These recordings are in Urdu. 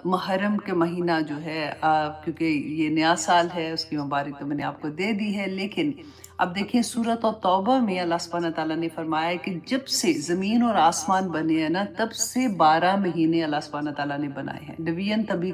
محرم کے مہینہ جو ہے کیونکہ یہ نیا سال ہے، اس کی مبارک تو میں نے آپ کو دے دی ہے، لیکن اب دیکھیں سورۃ التوبہ میں اللہ سبحانہ تعالیٰ نے فرمایا ہے کہ جب سے زمین اور آسمان بنے ہیں نا، تب سے 12 مہینے اللہ سبحانہ تعالیٰ نے بنائے ہیں۔ ڈویژن تبھی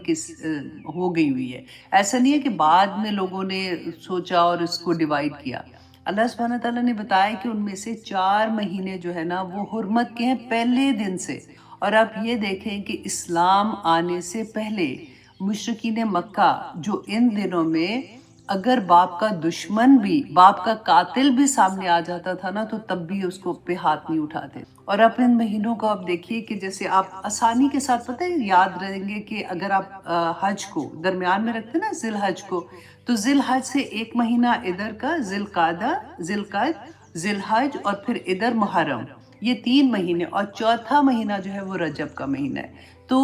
ہو گئی ہوئی ہے، ایسا نہیں ہے کہ بعد میں لوگوں نے سوچا اور اس کو ڈیوائیڈ کیا۔ اللہ سبحانہ تعالیٰ نے بتایا کہ ان میں سے 4 مہینے جو ہے نا وہ حرمت کے ہیں پہلے دن سے۔ اور آپ یہ دیکھیں کہ اسلام آنے سے پہلے مشرکین مکہ جو ان دنوں میں اگر باپ کا دشمن بھی، باپ کا قاتل بھی سامنے آ جاتا تھا نا، تو تب بھی اس کو پہ ہاتھ نہیں اٹھاتے۔ اور آپ ان مہینوں کو آپ دیکھیے کہ جیسے آپ آسانی کے ساتھ پتہ ہے یاد رہیں گے کہ اگر آپ حج کو درمیان میں رکھتے نا، ذی الحج کو، تو ذی الحج سے ایک مہینہ ادھر کا ذی القعدہ، ذی القعد، ذی الحج، اور پھر ادھر محرم، یہ 3 مہینے، اور چوتھا مہینہ جو ہے وہ رجب کا مہینہ ہے۔ تو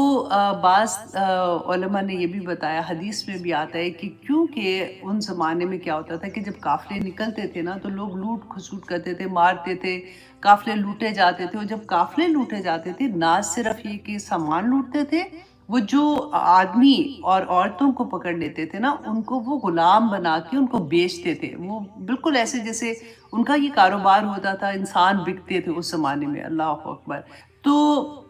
بعض علماء نے یہ بھی بتایا، حدیث میں بھی آتا ہے کہ کیونکہ ان زمانے میں کیا ہوتا تھا کہ جب قافلے نکلتے تھے نا تو لوگ لوٹ کھسوٹ کرتے تھے، مارتے تھے، قافلے لوٹے جاتے تھے، اور جب قافلے لوٹے جاتے تھے نہ صرف یہ کہ سامان لوٹتے تھے، وہ جو آدمی اور عورتوں کو پکڑ لیتے تھے نا، ان کو وہ غلام بنا کے ان کو بیچتے تھے، وہ بالکل ایسے جیسے ان کا یہ کاروبار ہوتا تھا، انسان بکتے تھے اس زمانے میں۔ اللہ اکبر۔ تو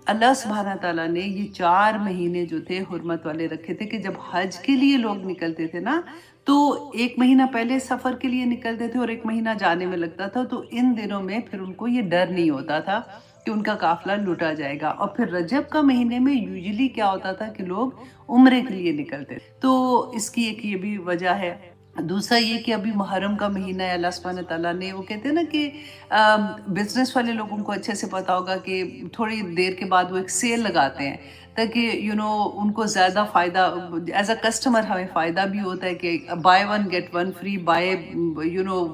اللہ سبحانہ تعالیٰ نے یہ 4 مہینے جو تھے حرمت والے رکھے تھے کہ جب حج کے لیے لوگ نکلتے تھے نا، تو ایک مہینہ پہلے سفر کے لیے نکلتے تھے اور ایک مہینہ جانے میں لگتا تھا، تو ان دنوں میں پھر ان کو یہ ڈر نہیں ہوتا تھا کہ ان کا قافلہ لوٹا جائے گا۔ اور پھر رجب کا مہینے میں یوزلی کیا ہوتا تھا کہ لوگ عمرے کے لیے نکلتے تھے، تو اس کی ایک یہ بھی وجہ ہے۔ دوسرا یہ کہ ابھی محرم کا مہینہ ہے، اللہ سبحانہ تعالیٰ نے، وہ کہتے ہیں نا کہ بزنس والے لوگوں کو اچھے سے پتا ہوگا کہ تھوڑی دیر کے بعد وہ ایک سیل لگاتے ہیں تاکہ ان کو زیادہ فائدہ، ایز اے کسٹمر ہمیں فائدہ بھی ہوتا ہے کہ buy one get one free, buy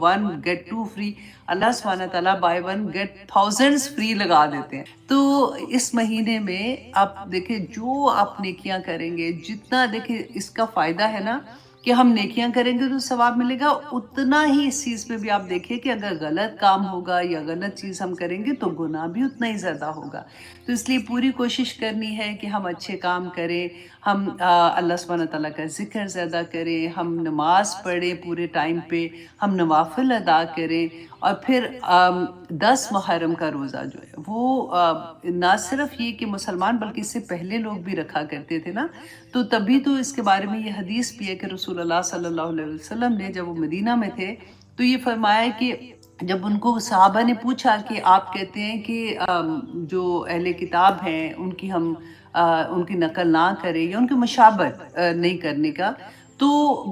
one get two free. اللہ سبحانہ تعالیٰ buy one get thousands free لگا دیتے ہیں۔ تو اس مہینے میں آپ دیکھیں جو آپ نیکیاں کریں گے، جتنا دیکھیں اس کا فائدہ ہے نا کہ ہم نیکیاں کریں گے تو ثواب ملے گا، اتنا ہی اس چیز پہ بھی آپ دیکھیں کہ اگر غلط کام ہوگا یا غلط چیز ہم کریں گے تو گناہ بھی اتنا ہی زیادہ ہوگا۔ تو اس لیے پوری کوشش کرنی ہے کہ ہم اچھے کام کریں، ہم اللہ سبحانہ تعالیٰ کا ذکر زیادہ کریں، ہم نماز پڑھیں پورے ٹائم پہ، ہم نوافل ادا کریں، اور پھر 10 محرم کا روزہ جو ہے وہ نہ صرف یہ کہ مسلمان بلکہ اس سے پہلے لوگ بھی رکھا کرتے تھے نا، تو تبھی تو اس کے بارے میں یہ حدیث بھی ہے کہ رسول اللہ صلی اللہ علیہ وسلم نے جب وہ مدینہ میں تھے تو یہ فرمایا کہ جب ان کو صحابہ نے پوچھا کہ آپ کہتے ہیں کہ جو اہل کتاب ہیں ان کی ہم ان کی نقل نہ کریں یا ان کی مشابہت نہیں کرنے کا، تو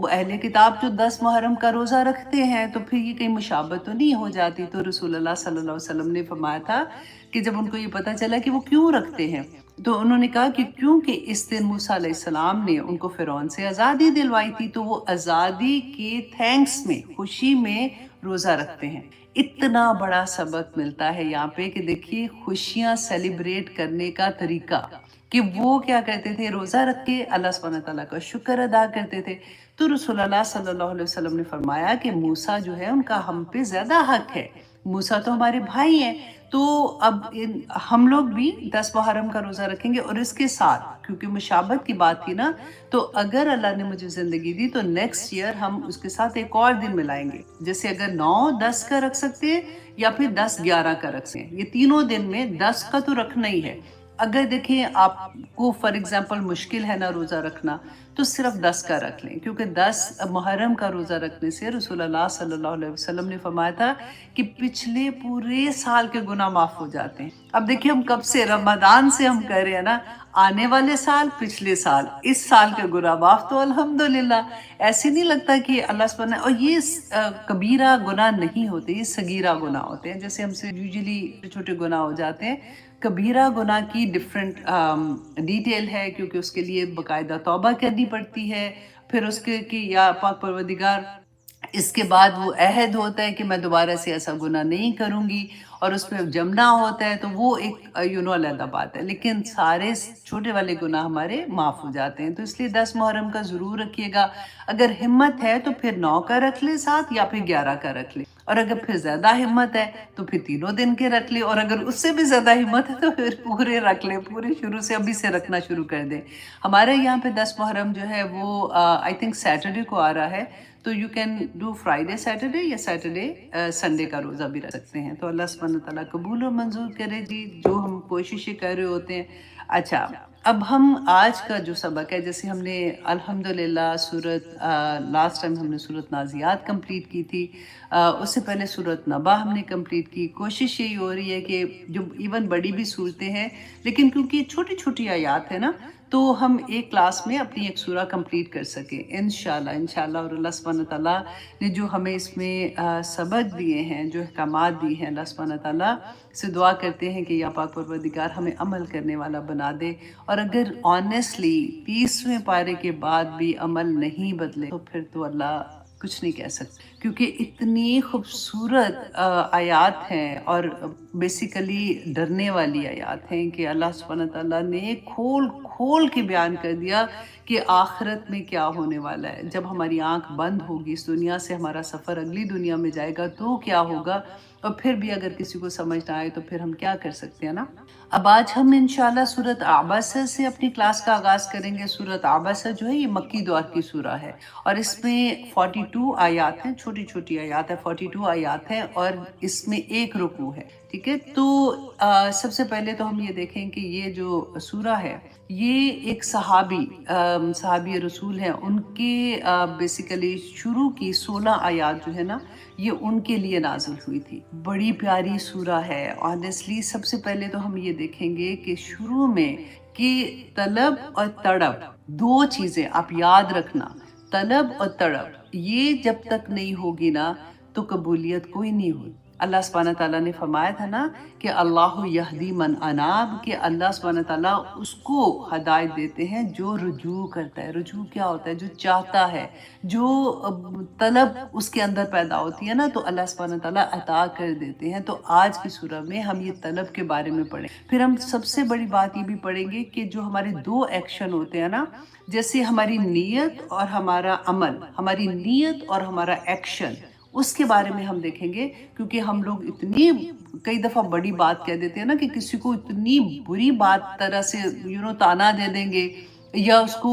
اہل کتاب جو 10 محرم کا روزہ رکھتے ہیں تو پھر یہ کہیں مشابہت تو نہیں ہو جاتی؟ تو رسول اللہ صلی اللہ علیہ وسلم نے فرمایا تھا کہ جب ان کو یہ پتہ چلا کہ وہ کیوں رکھتے ہیں تو انہوں نے کہا کہ کیونکہ اس دن موسیٰ علیہ السلام نے ان کو فرعون سے آزادی دلوائی تھی، تو وہ آزادی کے تھینکس میں، خوشی میں روزہ رکھتے ہیں۔ اتنا بڑا سبق ملتا ہے یہاں پہ کہ دیکھیے خوشیاں سیلیبریٹ کرنے کا طریقہ، کہ وہ کیا کہتے تھے، روزہ رکھ کے اللہ سبحانہ تعالیٰ کا شکر ادا کرتے تھے۔ تو رسول اللہ صلی اللہ علیہ وسلم نے فرمایا کہ موسیٰ جو ہے ان کا ہم پہ زیادہ حق ہے، موسیٰ تو ہمارے بھائی ہیں، تو اب ہم لوگ بھی 10 محرم کا روزہ رکھیں گے۔ اور اس کے ساتھ کیونکہ مشابہت کی بات تھی نا، تو اگر اللہ نے مجھے زندگی دی تو نیکسٹ ایئر ہم اس کے ساتھ ایک اور دن ملائیں گے، جیسے اگر 9-10 کا رکھ سکتے ہیں یا پھر 10-11 کا رکھ سکتے ہیں، یہ تینوں دن میں 10 کا تو رکھنا ہی ہے۔ اگر دیکھیں آپ کو فار ایگزامپل مشکل ہے نا روزہ رکھنا، تو صرف 10 کا رکھ لیں، کیونکہ 10 محرم کا روزہ رکھنے سے رسول اللہ صلی اللہ علیہ وسلم نے فرمایا تھا کہ پچھلے پورے سال کے گناہ معاف ہو جاتے ہیں۔ اب دیکھیں ہم کب سے رمضان سے ہم کہہ رہے ہیں نا، آنے والے سال، پچھلے سال، اس سال کے گناہ معاف، تو الحمدللہ ایسے نہیں لگتا کہ اللہ سبحانہ، اور یہ کبیرہ گناہ نہیں ہوتے، یہ صغیرہ گناہ ہوتے ہیں، جیسے ہم سے یوزلی چھوٹے گناہ ہو جاتے ہیں۔ کبیرہ گناہ کی ڈیفرنٹ ڈیٹیل ہے، کیونکہ اس کے لیے باقاعدہ توبہ کرنی پڑتی ہے، پھر اس کے کہ یا پاک پروردگار اس کے بعد وہ عہد ہوتا ہے کہ میں دوبارہ سے ایسا گناہ نہیں کروں گی، اور اس پہ جمنا ہوتا ہے، تو وہ ایک علیحدہ بات ہے، لیکن سارے چھوٹے والے گناہ ہمارے معاف ہو جاتے ہیں۔ تو اس لیے 10 محرم کا ضرور رکھیے گا۔ اگر ہمت ہے تو پھر 9 کا رکھ لے ساتھ، یا پھر 11 کا رکھ لے، اور اگر پھر زیادہ ہمت ہے تو پھر تینوں دن کے رکھ لے، اور اگر اس سے بھی زیادہ ہمت ہے تو پھر پورے رکھ لے، پورے شروع سے ابھی سے رکھنا شروع کر دیں۔ ہمارے یہاں پہ 10 محرم جو ہے وہ آئی تھنک سیٹرڈے کو آ رہا ہے، تو you can do Friday Saturday, یا سیٹرڈے سنڈے کا روزہ بھی رکھ سکتے ہیں۔ تو اللہ سبحانہ تعالیٰ قبول و منظور کرے جی جو ہم کوششیں کر رہے ہوتے ہیں۔ اچھا، اب ہم آج کا جو سبق ہے، جیسے ہم نے الحمدللہ سورت لاسٹ ٹائم ہم نے سورت نازیات کمپلیٹ کی تھی، اس سے پہلے سورت نبا ہم نے کمپلیٹ کی۔ کوشش یہی ہو رہی ہے کہ جو ایون بڑی بھی صورتیں ہیں، لیکن کیونکہ چھوٹی چھوٹی آیات ہیں نا، تو ہم ایک کلاس میں اپنی ایک سورہ کمپلیٹ کر سکیں انشاءاللہ۔ اور اللہ سبحانہ تعالیٰ نے جو ہمیں اس میں سبق دیے ہیں، جو احکامات دیے ہیں، اللہ سبحانہ تعالیٰ سے دعا کرتے ہیں کہ یا پاک پروردگار ہمیں عمل کرنے والا بنا دے، اور اگر آنیسٹلی 30ویں پارے کے بعد بھی عمل نہیں بدلے تو پھر تو اللہ کچھ نہیں کہہ سکتے، کیونکہ اتنی خوبصورت آیات ہیں اور بیسیکلی ڈرنے والی آیات ہیں کہ اللہ سبحانہ تعالیٰ نے کھول کھول کے بیان کر دیا کہ آخرت میں کیا ہونے والا ہے۔ جب ہماری آنکھ بند ہوگی اس دنیا سے، ہمارا سفر اگلی دنیا میں جائے گا تو کیا ہوگا، اور پھر بھی اگر کسی کو سمجھ نہ آئے تو پھر ہم کیا کر سکتے ہیں نا۔ اب آج ہم انشاءاللہ سورت عبسہ سے اپنی کلاس کا آغاز کریں گے۔ سورت عبسہ جو ہے یہ مکی دور کی سورہ ہے، اور اس میں 42 آیات ہیں، چھوٹی چھوٹی آیات ہیں، 42 آیات ہیں، اور اس میں ایک رکوع ہے، ٹھیک ہے۔ تو سب سے پہلے تو ہم یہ دیکھیں کہ یہ جو سورہ ہے یہ ایک صحابی رسول ہیں، ان کے بیسیکلی شروع کی 16 آیات جو ہے نا، یہ ان کے لیے نازل ہوئی تھی۔ بڑی پیاری سورہ ہے آنیسٹلی۔ سب سے پہلے تو ہم یہ دیکھیں گے کہ شروع میں کہ طلب اور تڑپ، دو چیزیں آپ یاد رکھنا، طلب اور تڑپ، یہ جب تک نہیں ہوگی نا تو قبولیت کوئی نہیں ہوئی۔ اللہ سبحانہ تعالیٰ نے فرمایا تھا نا کہ اللہ یہدی من اناب، کہ اللہ سبحانہ تعالیٰ اس کو ہدایت دیتے ہیں جو رجوع کرتا ہے۔ رجوع کیا ہوتا ہے؟ جو چاہتا ہے، جو طلب اس کے اندر پیدا ہوتی ہے نا، تو اللہ سبحانہ تعالیٰ عطا کر دیتے ہیں۔ تو آج کی سورہ میں ہم یہ طلب کے بارے میں پڑھیں، پھر ہم سب سے بڑی بات یہ بھی پڑھیں گے کہ جو ہمارے دو ایکشن ہوتے ہیں نا، جیسے ہماری نیت اور ہمارا عمل، ہماری نیت اور ہمارا ایکشن، اس کے بارے میں ہم دیکھیں گے، کیونکہ ہم لوگ اتنی کئی دفعہ بڑی بات کہہ دیتے ہیں نا کہ کسی کو اتنی بری بات طرح سے تانا دے دیں گے، یا اس کو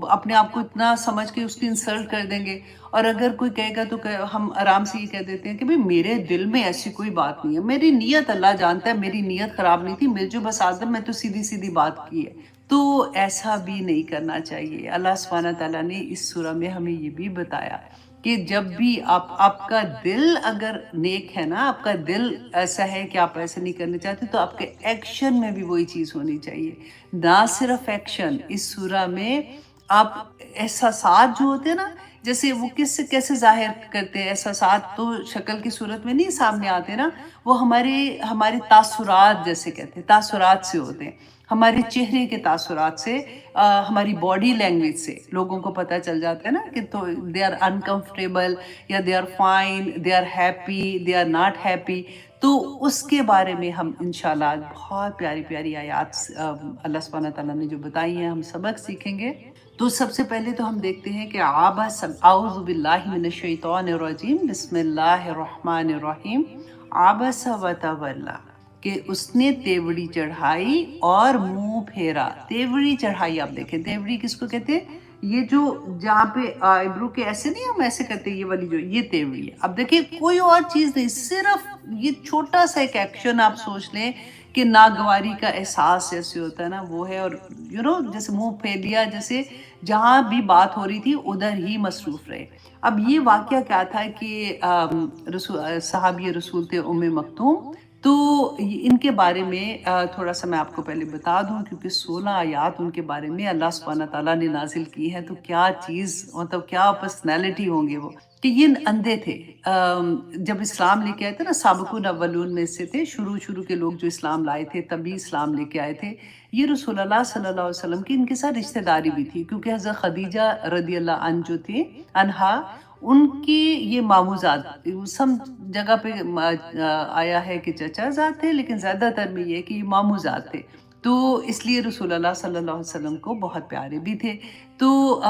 اپنے آپ کو اتنا سمجھ کے اس کی انسلٹ کر دیں گے، اور اگر کوئی کہے گا تو ہم آرام سے یہ کہہ دیتے ہیں کہ بھئی میرے دل میں ایسی کوئی بات نہیں ہے، میری نیت اللہ جانتا ہے، میری نیت خراب نہیں تھی، میرے جو بس آدم میں تو سیدھی سیدھی بات کی ہے۔ تو ایسا بھی نہیں کرنا چاہیے۔ اللہ سبحانہ تعالیٰ نے اس سورہ میں ہمیں یہ بھی بتایا کہ جب بھی آپ کا دل اگر نیک ہے نا، آپ کا دل ایسا ہے کہ آپ ایسا نہیں کرنا چاہتے، تو آپ کے ایکشن میں بھی وہی چیز ہونی چاہیے۔ نہ صرف ایکشن، اس سورہ میں آپ احساسات جو ہوتے ہیں نا، جیسے وہ کیسے ظاہر کرتے ہیں، احساسات تو شکل کی صورت میں نہیں سامنے آتے نا، وہ ہمارے تاثرات جیسے کہتے ہیں، تاثرات سے ہوتے ہیں، ہمارے چہرے کے تاثرات سے، ہماری باڈی لینگویج سے لوگوں کو پتہ چل جاتا ہے نا کہ تو دے آر انکمفرٹیبل، یا they are fine, they are happy, they are not happy. تو اس کے بارے میں ہم انشاءاللہ آج بہت پیاری پیاری آیات اللہ سبحانہ تعالیٰ نے جو بتائی ہیں ہم سبق سیکھیں گے۔ تو سب سے پہلے تو ہم دیکھتے ہیں کہ اعوذ باللہ من الشیطان الرجیم، بسم اللہ الرحمن الرحیم۔ عبس وتولی، کہ اس نے تیوڑی چڑھائی اور منہ پھیرا۔ تیوڑی چڑھائی، آپ دیکھیں تیوڑی کس کو کہتے ہیں؟ یہ جو جہاں پہ آئیبرو کے ایسے نہیں ہم ایسے کرتے، یہ والی جو یہ تیوڑی ہے۔ اب دیکھیں کوئی اور چیز نہیں، صرف یہ چھوٹا سا ایک ایکشن آپ سوچ لیں کہ ناگواری کا احساس جیسے ہوتا ہے نا وہ ہے، اور جیسے منہ پھیر لیا، جیسے جہاں بھی بات ہو رہی تھی ادھر ہی مصروف رہے۔ اب یہ واقعہ کیا تھا کہ صحابی رسول تھے ام مکتوم، تو ان کے بارے میں تھوڑا سا میں آپ کو پہلے بتا دوں، کیونکہ 16 آیات ان کے بارے میں اللہ سبحانہ تعالیٰ نے نازل کی ہے، تو کیا چیز، مطلب کیا پرسنالٹی ہوں گے وہ، کہ یہ اندھے تھے۔ جب اسلام لے کے آئے تھے نا، سابقون اولون میں سے تھے، شروع کے لوگ جو اسلام لائے تھے، تبھی اسلام لے کے آئے تھے۔ یہ رسول اللہ صلی اللہ علیہ وسلم کی ان کے ساتھ رشتہ داری بھی تھی، کیونکہ حضرت خدیجہ رضی اللہ عنہ جو تھی، انہا، ان کی یہ ماموزاد سم جگہ پہ آیا ہے کہ چچا زاد تھے، لیکن زیادہ تر میں یہ کہ یہ ماموزاد تھے، تو اس لیے رسول اللہ صلی اللہ علیہ وسلم کو بہت پیارے بھی تھے۔ تو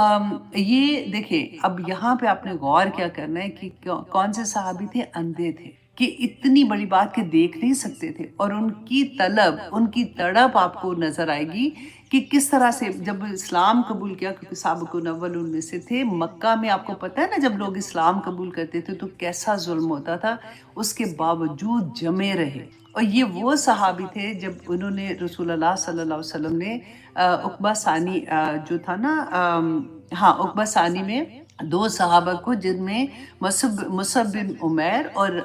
یہ دیکھیں اب یہاں پہ آپ نے غور کیا کرنا ہے کہ کون سے صحابی تھے؟ اندھے تھے، کہ اتنی بڑی بات کہ دیکھ نہیں سکتے تھے، اور ان کی طلب، ان کی تڑپ آپ کو نظر آئے گی کہ کس طرح سے جب اسلام قبول کیا، کیونکہ سابقون الاولون میں سے تھے مکہ میں، آپ کو پتہ ہے نا جب لوگ اسلام قبول کرتے تھے تو کیسا ظلم ہوتا تھا، اس کے باوجود جمے رہے۔ اور یہ وہ صحابی تھے جب انہوں نے رسول اللہ صلی اللہ علیہ وسلم نے عقبہ ثانی جو تھا نا، ہاں عقبہ ثانی میں دو صحابہ کو، جن میں مصعب بن عمیر اور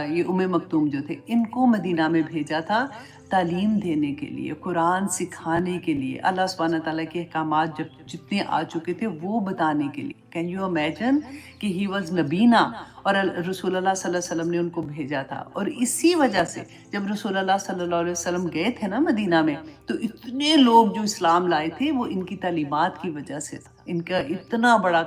یہ مکتوم جو تھے، ان کو مدینہ میں بھیجا تھا تعلیم دینے کے لیے، قرآن سکھانے کے لیے، اللہ سبحانہ تعالیٰ کے احکامات جتنے آ چکے تھے وہ بتانے کے لیے۔ کین یو امیجن کہ ہی واز نبینا، اور رسول اللہ صلی اللہ علیہ وسلم نے ان کو بھیجا تھا۔ اور اسی وجہ سے جب رسول اللہ صلی اللہ علیہ وسلم گئے تھے نا مدینہ میں، تو اتنے لوگ جو اسلام لائے تھے وہ ان کی تعلیمات کی وجہ سے تھا، ان کا اتنا بڑا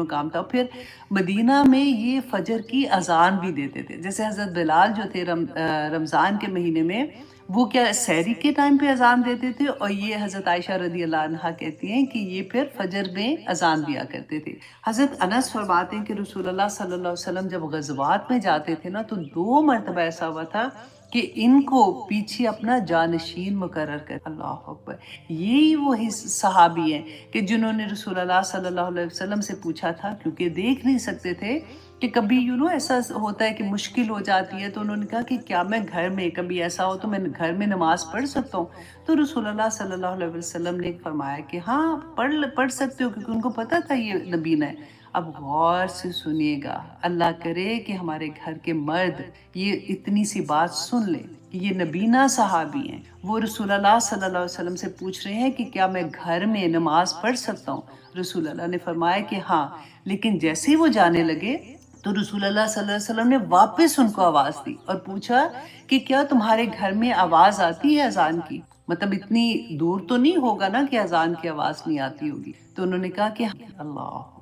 کام تھا۔ پھر مدینہ میں یہ فجر کی اذان بھی دیتے تھے، جیسے حضرت بلال جو تھے رمضان کے مہینے میں وہ کیا سحری کے ٹائم پہ اذان دیتے تھے، اور یہ حضرت عائشہ رضی اللہ عنہا کہتی ہیں کہ یہ پھر فجر میں اذان دیا کرتے تھے۔ حضرت انس فرماتے ہیں کہ رسول اللہ صلی اللہ علیہ وسلم جب غزوات میں جاتے تھے نا، تو 2 مرتبہ ایسا ہوا تھا کہ ان کو پیچھے اپنا جانشین مقرر کر۔ اللہ اکبر! یہی وہی صحابی ہیں کہ جنہوں نے رسول اللہ صلی اللہ علیہ وسلم سے پوچھا تھا، کیونکہ دیکھ نہیں سکتے تھے کہ کبھی ایسا ہوتا ہے کہ مشکل ہو جاتی ہے، تو انہوں نے کہا کہ کیا میں گھر میں کبھی ایسا ہو تو میں گھر میں نماز پڑھ سکتا ہوں؟ تو رسول اللہ صلی اللہ علیہ وسلم نے فرمایا کہ ہاں پڑھ سکتے ہو، کیونکہ ان کو پتہ تھا یہ نبی ہے۔ اب غور سے سنیے گا، اللہ کرے کہ ہمارے گھر کے مرد یہ اتنی سی بات سن لیں کہ یہ نبینا صحابی ہیں، وہ رسول اللہ صلی اللہ علیہ وسلم سے پوچھ رہے ہیں کہ کیا میں گھر میں نماز پڑھ سکتا ہوں؟ رسول اللہ نے فرمایا کہ ہاں، لیکن جیسے ہی وہ جانے لگے تو رسول اللہ صلی اللہ علیہ وسلم نے واپس ان کو آواز دی اور پوچھا کہ کیا تمہارے گھر میں آواز آتی ہے اذان کی؟ مطلب اتنی دور تو نہیں ہوگا نا کہ اذان کی آواز نہیں آتی ہوگی؟ تو انہوں نے کہا کہ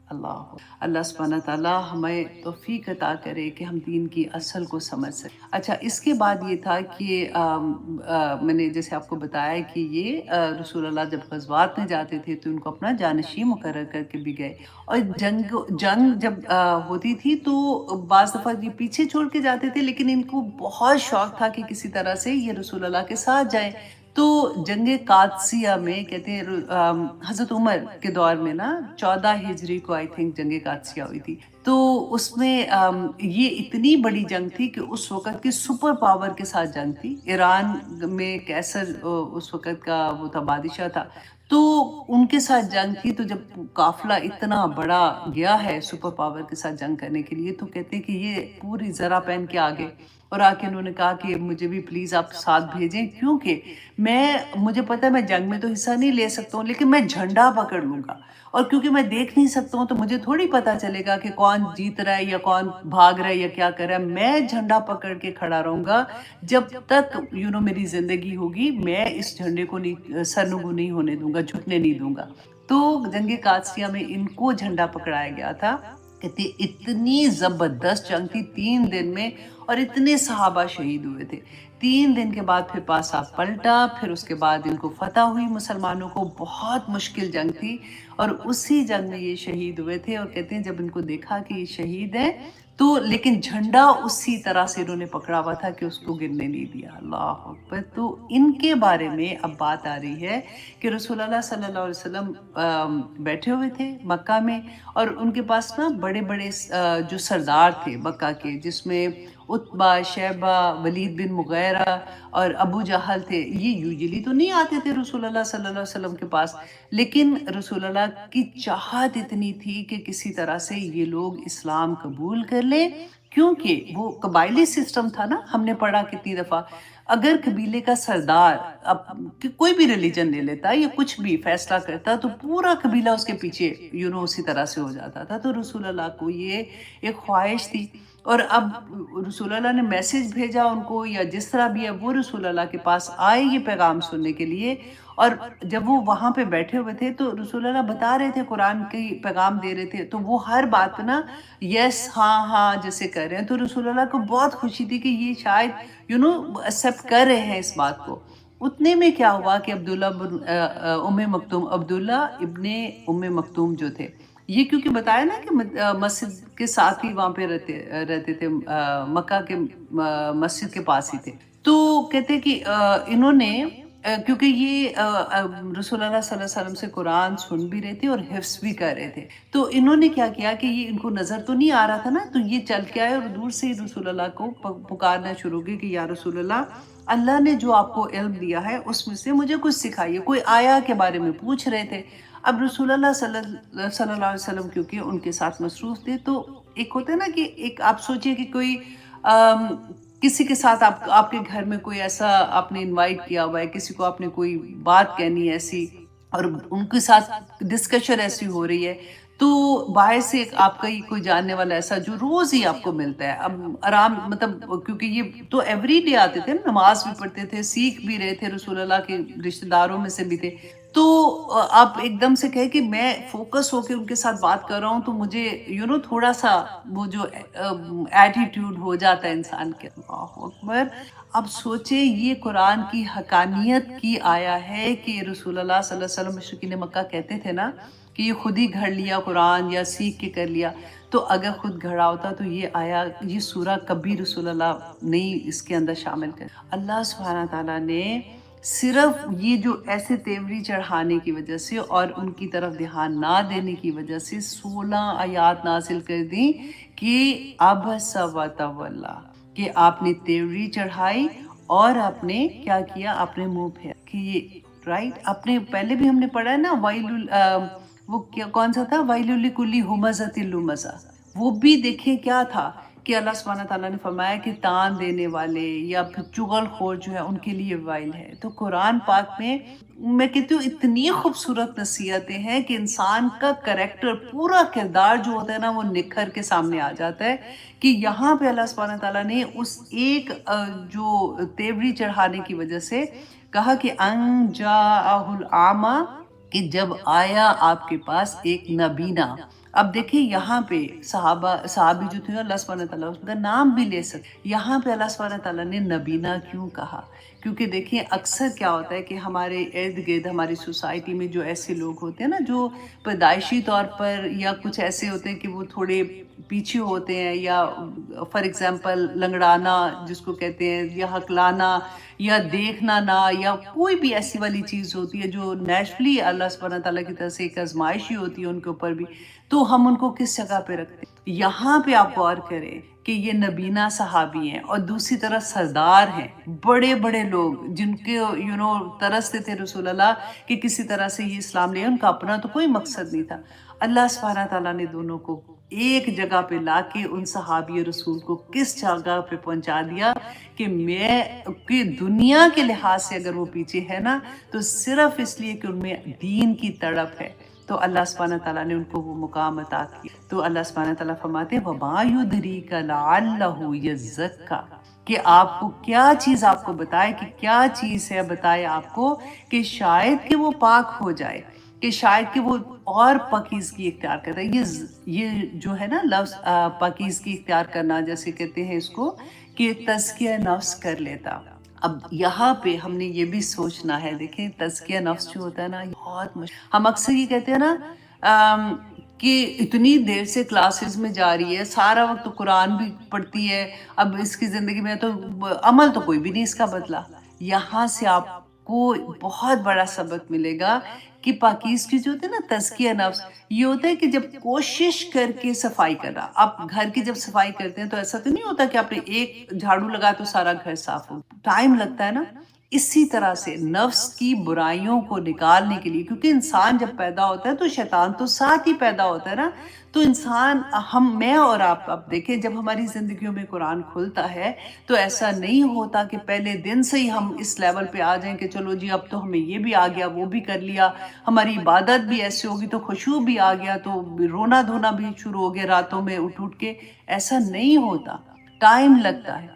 اللہ سبحانہ تعالیٰ ہمیں توفیق عطا کرے کہ ہم دین کی اصل کو سمجھ سکیں۔ اچھا، اس کے بعد یہ تھا کہ میں نے جیسے آپ کو بتایا کہ یہ رسول اللہ جب غزوات میں جاتے تھے تو ان کو اپنا جانشین مقرر کر کے بھی گئے، اور جنگ جب ہوتی تھی تو بعض دفعہ یہ پیچھے چھوڑ کے جاتے تھے، لیکن ان کو بہت شوق تھا کہ کسی طرح سے یہ رسول اللہ کے ساتھ جائیں۔ تو جنگ قادسیہ میں کہتے ہیں حضرت عمر کے دور میں نا 14 ہجری کو آئی تھنک جنگ قادسیہ ہوئی تھی، تو اس میں یہ اتنی بڑی جنگ تھی کہ اس وقت کی سپر پاور کے ساتھ جنگ تھی۔ ایران میں کیسر اس وقت کا وہ تھا، بادشاہ تھا، تو ان کے ساتھ جنگ تھی۔ تو جب قافلہ اتنا بڑا گیا ہے سپر پاور کے ساتھ جنگ کرنے کے لیے، تو کہتے ہیں کہ یہ پوری ذرا پہن کے آگے، اور آ کے انہوں نے کہا کہ مجھے بھی پلیز آپ ساتھ بھیجیں، کیونکہ مجھے پتہ ہے میں جنگ میں تو حصہ نہیں لے سکتا ہوں، لیکن میں جھنڈا پکڑ لوں گا، اور کیونکہ میں دیکھ نہیں سکتا ہوں تو مجھے تھوڑی پتہ چلے گا کہ کون جیت رہا ہے یا کون بھاگ رہا ہے یا کیا کر رہا ہے۔ میں جھنڈا پکڑ کے کھڑا رہوں گا جب تک میری زندگی ہوگی، میں اس جھنڈے کو سرنگوں نہیں ہونے دوں گا، جھکنے نہیں دوں گا۔ تو جنگ قادسیہ میں ان کو جھنڈا پکڑایا گیا تھا۔ کہتے اتنی زبردست جنگ تھی 3 دن میں، اور اتنے صحابہ شہید ہوئے تھے۔ 3 دن کے بعد پھر پاسا پلٹا، پھر اس کے بعد ان کو فتح ہوئی مسلمانوں کو۔ بہت مشکل جنگ تھی، اور اسی جنگ میں یہ شہید ہوئے تھے۔ اور کہتے ہیں جب ان کو دیکھا کہ یہ شہید ہیں تو لیکن جھنڈا اسی طرح سے انہوں نے پکڑا ہوا تھا کہ اس کو گرنے نہیں دیا۔ اللہ اکبر! تو ان کے بارے میں اب بات آ رہی ہے کہ رسول اللہ صلی اللہ علیہ وسلم بیٹھے ہوئے تھے مکہ میں، اور ان کے پاس نا بڑے بڑے جو سردار تھے مکہ کے، جس میں عتبہ، شیبہ، ولید بن مغیرہ اور ابو جہل تھے۔ یہ یوزلی تو نہیں آتے تھے رسول اللہ صلی اللہ علیہ وسلم کے پاس، لیکن رسول اللہ کی چاہت اتنی تھی کہ کسی طرح سے یہ لوگ اسلام قبول کر لیں، کیونکہ وہ قبائلی سسٹم تھا نا، ہم نے پڑھا کتنی دفعہ، اگر قبیلے کا سردار اب کوئی بھی ریلیجن لے لیتا یا کچھ بھی فیصلہ کرتا تو پورا قبیلہ اس کے پیچھے اسی طرح سے ہو جاتا تھا۔ تو رسول اللہ کو یہ ایک خواہش تھی، اور اب رسول اللہ نے میسج بھیجا ان کو، یا جس طرح بھی ہے وہ رسول اللہ کے پاس آئے یہ پیغام سننے کے لیے، اور جب وہ وہاں پہ بیٹھے ہوئے تھے تو رسول اللہ بتا رہے تھے، قرآن کی پیغام دے رہے تھے، تو وہ ہر بات پہ نا یس ہاں ہاں جیسے کر رہے ہیں، تو رسول اللہ کو بہت خوشی تھی کہ یہ شاید ایکسیپٹ کر رہے ہیں اس بات کو۔ اتنے میں کیا ہوا کہ عبداللہ بن ام مکتوم، عبداللہ ابن ام مکتوم جو تھے، یہ کیونکہ بتایا نا کہ مسجد کے ساتھ ہی وہاں پہ رہتے تھے، مکہ کے مسجد کے پاس ہی تھے، تو کہتے کہ انہوں نے کیونکہ یہ رسول اللہ صلی اللہ علیہ وسلم سے قرآن سن بھی رہے تھے اور حفظ بھی کر رہے تھے، تو انہوں نے کیا کیا کہ یہ ان کو نظر تو نہیں آ رہا تھا نا، تو یہ چل کے آئے اور دور سے ہی رسول اللہ کو پکارنا شروع کی کہ یا رسول اللہ نے جو آپ کو علم دیا ہے اس میں سے مجھے کچھ سکھائیے، کوئی آیا کے بارے میں پوچھ رہے تھے۔ اب رسول اللہ صلی اللہ علیہ وسلم کیونکہ ان کے ساتھ مصروف تھے، تو ایک ہوتا ہے نا کہ ایک آپ سوچئے کہ کوئی کسی کے ساتھ آپ کے گھر میں کوئی ایسا آپ نے انوائٹ کیا ہوا ہے، کسی کو آپ نے کوئی بات کہنی ہے ایسی اور ان کے ساتھ ڈسکشن ایسی ہو رہی ہے، تو باہر سے آپ کا ہی کوئی جاننے والا ایسا جو روز ہی آپ کو ملتا ہے، اب آرام مطلب کیونکہ یہ تو ایوری ڈے آتے تھے، نماز بھی پڑھتے تھے، سیکھ بھی رہے تھے، رسول اللہ کے رشتہ داروں میں سے بھی تھے، تو آپ ایک دم سے کہے کہ میں فوکس ہو کے ان کے ساتھ بات کر رہا ہوں، تو مجھے تھوڑا سا وہ جو ایٹیٹیوڈ ہو جاتا ہے انسان کے۔ اللہ اکبر! اب سوچے یہ قرآن کی حقانیت کی آیا ہے کہ رسول اللہ صلی اللہ علیہ وسلم مشرکین مکہ کہتے تھے نا کہ یہ خود ہی گھڑ لیا قرآن یا سیکھ کے کر لیا، تو اگر خود گھڑا ہوتا تو یہ سورہ کبھی رسول اللہ نہیں اس کے اندر شامل کر۔ اللہ سبحانہ تعالیٰ نے صرف یہ جو ایسے تیوری چڑھانے کی وجہ سے اور ان کی طرف دھیان نہ دینے کی وجہ سے 16 آیات نازل کر دیں کہ عبس وتولی، کہ آپ نے تیوری چڑھائی اور آپ نے کیا کیا، اپنے منہ پھیر کہ یہ رائٹ، اپنے پہلے بھی ہم نے پڑھا ہے نا وہ کون سا تھا، ویل لکل ہمزۃ لمزہ، وہ بھی دیکھیں کیا تھا کہ اللہ سبحانہ تعالیٰ نے فرمایا کہ تان دینے والے یا پھر چغل خور جو ہے ان کے لیے وائل ہے۔ تو قرآن پاک میں کہتی ہوں اتنی خوبصورت نصیحتیں ہیں کہ انسان کا کریکٹر، پورا کردار جو ہوتا ہے نا وہ نکھر کے سامنے آ جاتا ہے، کہ یہاں پہ اللہ سبحانہ تعالیٰ نے اس ایک جو تیوری چڑھانے کی وجہ سے کہا کہ ان جاءہ الاعمی، کہ جب آیا آپ کے پاس ایک نبینا۔ اب دیکھیں یہاں پہ صحابی جو تھے اللہ سبحانہ تعالیٰ اس کا نام بھی لے سکتے، یہاں پہ اللہ سبحانہ تعالیٰ نے نبینا کیوں کہا؟ کیونکہ دیکھیں اکثر کیا ہوتا ہے کہ ہمارے ارد گرد ہماری سوسائٹی میں جو ایسے لوگ ہوتے ہیں نا جو پیدائشی طور پر یا کچھ ایسے ہوتے ہیں کہ وہ تھوڑے پیچھے ہوتے ہیں، یا فار ایگزامپل لنگڑانا جس کو کہتے ہیں، یا ہکلانا، یا دیکھنا نہ، یا کوئی بھی ایسی والی چیز ہوتی ہے جو نیچرلی اللہ سبحانہ تعالیٰ کی طرف سے ایک آزمائش ہی ہوتی ہے ان کے اوپر بھی، تو ہم ان کو کس جگہ پہ رکھتے ہیں؟ یہاں پہ آپ غور کریں کہ یہ نبینا صحابی ہیں اور دوسری طرف سردار ہیں، بڑے بڑے لوگ جن کے ترستے تھے رسول اللہ کہ کسی طرح سے یہ اسلام لے، ان کا اپنا تو کوئی مقصد نہیں تھا۔ اللہ سبحانہ تعالیٰ نے دونوں کو ایک جگہ پہ لا کے ان صحابی رسول کو کس جگہ پہ پہنچا دیا کہ دنیا کے لحاظ سے اگر وہ پیچھے ہے نا تو صرف اس لیے کہ ان میں دین کی تڑپ ہے، تو اللہ سبحانہ تعالیٰ نے ان کو وہ مقام عطا کیا۔ تو اللہ سبحانہ تعالیٰ فرماتے ہیں وَمَا يُدْرِيكَ لَعَلَّهُ يَزَّكَّىٰ، کہ آپ کو کیا چیز آپ کو بتائے، کہ کیا چیز ہے بتائے آپ کو کہ شاید کہ وہ پاک ہو جائے، کہ شاید کہ وہ اور پاکیزگی اختیار کرتا ہے۔ یہ جو ہے نا لفظ پاکیزگی اختیار کرنا، جیسے کہتے ہیں اس کو کہ تزکیہ نفس کر لیتا۔ اب یہاں پہ ہم نے یہ بھی سوچنا ہے، دیکھیں تزکیہ نفس جو ہوتا ہے نا بہت ہم اکثر یہ کہتے ہیں نا کہ اتنی دیر سے کلاسز میں جا رہی ہے، سارا وقت قرآن بھی پڑھتی ہے، اب اس کی زندگی میں تو عمل تو کوئی بھی نہیں اس کا بدلا۔ یہاں سے آپ کو بہت بڑا سبق ملے گا کہ پاکیزگی جو ہوتی ہے نا، تزکیہ نفس، یہ ہوتا ہے کہ جب کوشش کر کے صفائی کرنا۔ آپ گھر کی جب صفائی کرتے ہیں تو ایسا تو نہیں ہوتا کہ آپ نے ایک جھاڑو لگا تو سارا گھر صاف ہو، ٹائم لگتا ہے نا۔ اسی طرح سے نفس کی برائیوں کو نکالنے کے لیے، کیونکہ انسان جب پیدا ہوتا ہے تو شیطان تو ساتھ ہی پیدا ہوتا ہے نا، تو انسان میں اور آپ اب دیکھیں جب ہماری زندگیوں میں قرآن کھلتا ہے تو ایسا نہیں ہوتا کہ پہلے دن سے ہی ہم اس لیول پہ آ جائیں کہ چلو جی اب تو ہمیں یہ بھی آ گیا، وہ بھی کر لیا، ہماری عبادت بھی ایسے ہوگی تو خشوع بھی آ گیا، تو رونا دھونا بھی شروع ہو گیا راتوں میں اٹھ کے۔ ایسا نہیں ہوتا، ٹائم لگتا ہے۔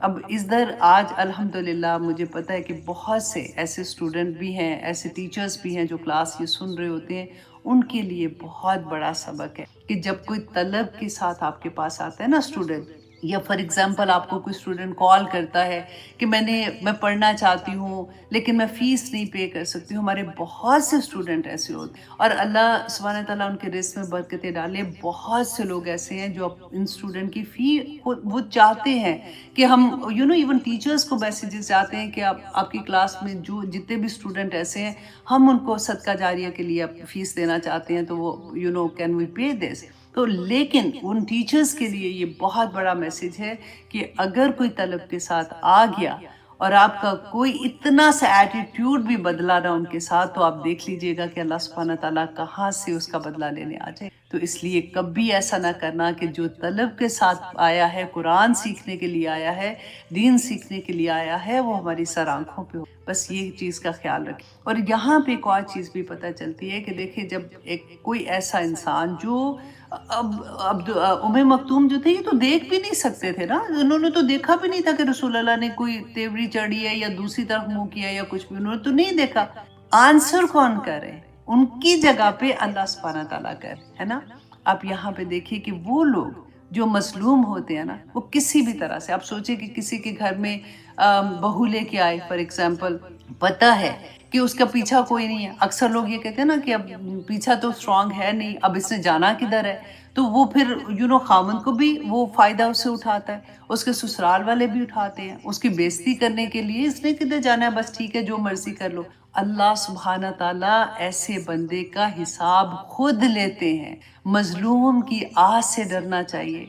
اب ادھر آج الحمدللہ مجھے پتہ ہے کہ بہت سے ایسے اسٹوڈنٹ بھی ہیں، ایسے ٹیچرز بھی ہیں جو کلاس یہ سن رہے ہوتے ہیں، ان کے لیے بہت بڑا سبق ہے کہ جب کوئی طلب کے ساتھ آپ کے پاس آتا ہے نا اسٹوڈنٹ، یا فار ایگزامپل آپ کو کوئی اسٹوڈنٹ کال کرتا ہے کہ میں پڑھنا چاہتی ہوں لیکن میں فیس نہیں پے کر سکتی ہوں. ہمارے بہت سے اسٹوڈنٹ ایسے ہوتے ہیں اور اللہ سبحانہ تعالیٰ ان کے رزق میں برکتیں ڈالے. بہت سے لوگ ایسے ہیں جو ان اسٹوڈنٹ کی فی وہ چاہتے ہیں کہ ہم ایون ٹیچرز کو میسیجز جاتے ہیں کہ آپ کی کلاس میں جو جتنے بھی اسٹوڈنٹ ایسے ہیں ہم ان کو صدقہ جاریہ کے لیے فیس دینا چاہتے ہیں، تو وہ کین وی پے دس. تو لیکن ان ٹیچرز کے لیے یہ بہت بڑا میسیج ہے کہ اگر کوئی طلب کے ساتھ آ گیا اور آپ کا کوئی اتنا سا ایٹیٹیوڈ بھی بدلا نہ ان کے ساتھ، تو آپ دیکھ لیجئے گا کہ اللہ سبحانہ تعالیٰ کہاں سے اس کا بدلہ لینے آ جائے. تو اس لیے کبھی ایسا نہ کرنا کہ جو طلب کے ساتھ آیا ہے، قرآن سیکھنے کے لیے آیا ہے، دین سیکھنے کے لیے آیا ہے، وہ ہماری سر آنکھوں پہ ہو. بس یہ چیز کا خیال رکھیں. اور یہاں پہ ایک اور چیز بھی پتہ چلتی ہے کہ دیکھیں جب کوئی ایسا انسان جو اب ام مکتوم جو تھے، یہ تو دیکھ بھی نہیں سکتے تھے نا، انہوں نے تو دیکھا بھی نہیں تھا کہ رسول اللہ نے کوئی تیوری چڑھی ہے یا دوسری طرف منہ کیا یا کچھ بھی، انہوں نے تو نہیں دیکھا. آنسر کون کرے؟ ان کی جگہ پہ اللہ سبحانہ تعالیٰ ہے نا. آپ یہاں پہ دیکھیے کہ وہ لوگ جو مظلوم ہوتے ہیں نا، وہ کسی بھی طرح سے، آپ سوچیں کہ کسی کے گھر میں بہو لے کے آئے فار ایگزامپل، پتہ ہے کہ اس کا پیچھا کوئی نہیں ہے. اکثر لوگ یہ کہتے ہیں نا کہ اب پیچھا تو اسٹرانگ ہے نہیں، اب اس نے جانا کدھر ہے. تو وہ پھر خامن کو بھی وہ فائدہ اس سے اٹھاتا ہے، اس کے سسرال والے بھی اٹھاتے ہیں، اس کی بےزتی کرنے کے لیے اس نے کدھر جانا ہے، بس ٹھیک ہے جو مرضی کر لو. اللہ سبحانہ تعالیٰ ایسے بندے کا حساب خود لیتے ہیں. مظلوم کی آہ سے ڈرنا چاہیے.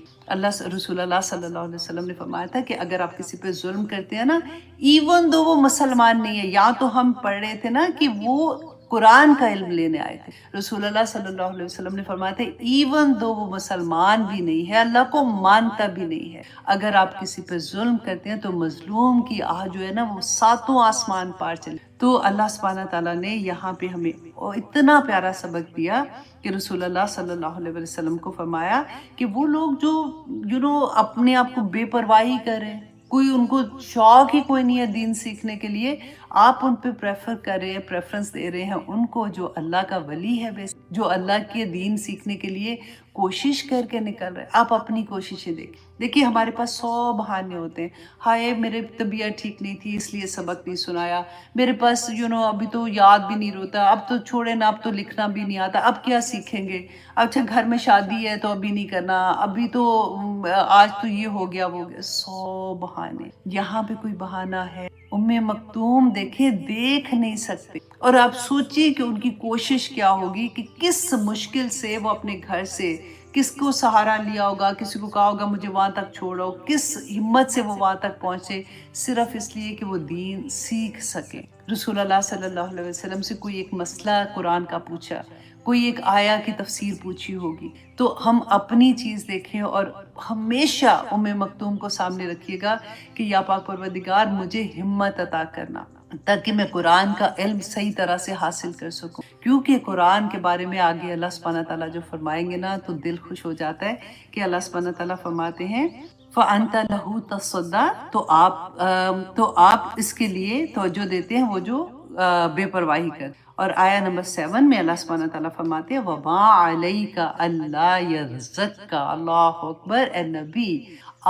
رسول اللہ صلی اللہ علیہ وسلم نے فرمایا تھا کہ اگر آپ کسی پہ ظلم کرتے ہیں نا، ایون دو وہ مسلمان نہیں ہے، یا تو ہم پڑھ رہے تھے نا کہ وہ قرآن کا علم لینے آئے تھے، رسول اللہ صلی اللہ علیہ وسلم نے فرمایا تھا ایون دو وہ مسلمان بھی نہیں ہے، اللہ کو مانتا بھی نہیں ہے، اگر آپ کسی پہ ظلم کرتے ہیں تو مظلوم کی آہ جو ہے نا وہ ساتوں آسمان پار چلے. تو اللہ سبحانہ تعالیٰ نے یہاں پہ ہمیں اتنا پیارا سبق دیا کہ رسول اللہ صلی اللہ علیہ وسلم کو فرمایا کہ وہ لوگ جو اپنے آپ کو بے پرواہی کریں، کوئی ان کو شوق ہی کوئی نہیں ہے دین سیکھنے کے لیے، آپ ان پہ پریفرنس دے رہے ہیں ان کو جو اللہ کا ولی ہے، جو اللہ کے دین سیکھنے کے لیے کوشش کر کے نکل رہے. آپ اپنی کوششیں دیکھیے ہمارے پاس 100 بہانے ہوتے ہیں. ہائے میرے طبیعت ٹھیک نہیں تھی اس لیے سبق نہیں سنایا، میرے پاس ابھی تو یاد بھی نہیں رہتا، اب تو چھوڑے نا، اب تو لکھنا بھی نہیں آتا، اب کیا سیکھیں گے، اچھا گھر میں شادی ہے تو ابھی نہیں کرنا، ابھی تو آج تو یہ ہو گیا وہ گیا. 100 بہانے. یہاں پہ کوئی بہانہ ہے؟ ام مکتوم دیکھیں دیکھ نہیں سکتے، اور آپ سوچیے کہ ان کی کوشش کیا ہوگی کہ کس مشکل سے وہ اپنے گھر سے کس کو سہارا لیا ہوگا، کسی کو کہا ہوگا مجھے وہاں تک چھوڑو، کس ہمت سے وہ وہاں تک پہنچے، صرف اس لیے کہ وہ دین سیکھ سکے. رسول اللہ صلی اللہ علیہ وسلم سے کوئی ایک مسئلہ قرآن کا پوچھا، کوئی ایک آیا کی تفسیر پوچھی ہوگی، تو ہم اپنی چیز دیکھیں اور ہمیشہ ام مکتوم کو سامنے رکھیے گا کہ یا پاک پروردگار مجھے ہمت عطا کرنا تاکہ میں قرآن کا علم صحیح طرح سے حاصل کر سکوں. کیونکہ قرآن کے بارے میں آگے اللہ سبحانہ تعالیٰ جو فرمائیں گے نا تو دل خوش ہو جاتا ہے کہ اللہ سبحانہ تعالیٰ فرماتے ہیں فَأَنْتَ لَهُ تَصَدَّىٰ، تو آپ اس کے لیے توجہ دیتے ہیں وہ جو بے پرواہی کر. اور آیا نمبر 7 میں اللہ سبحانہ تعالیٰ فرماتے ہیں وَمَا عَلَيْكَ أَلَّا يَرْزَقَّ. اللہ اکبر. اے نبی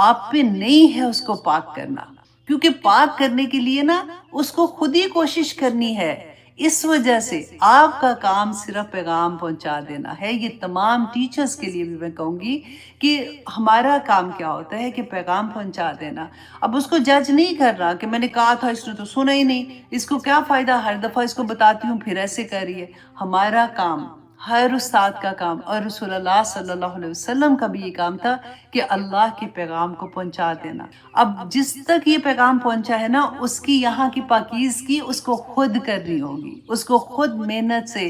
آپ پہ نہیں ہے اس کو پاک کرنا، کیونکہ پاک کرنے کے لیے نا اس کو خود ہی کوشش کرنی ہے. اس وجہ سے آپ کا کام صرف پیغام پہنچا دینا ہے. یہ تمام ٹیچرز کے لیے بھی میں کہوں گی کہ ہمارا کام کیا ہوتا ہے کہ پیغام پہنچا دینا. اب اس کو جج نہیں کرنا کہ میں نے کہا تھا اس نے تو سنا ہی نہیں، اس کو کیا فائدہ، ہر دفعہ اس کو بتاتی ہوں پھر ایسے کر رہی ہے. ہمارا کام، ہر استاد کا کام اور رسول اللہ صلی اللہ علیہ وسلم کا بھی یہ کام تھا کہ اللہ کے پیغام کو پہنچا دینا. اب جس تک یہ پیغام پہنچا ہے نا اس کی یہاں کی پاکیزگی اس کو خود کرنی ہوگی، اس کو خود محنت سے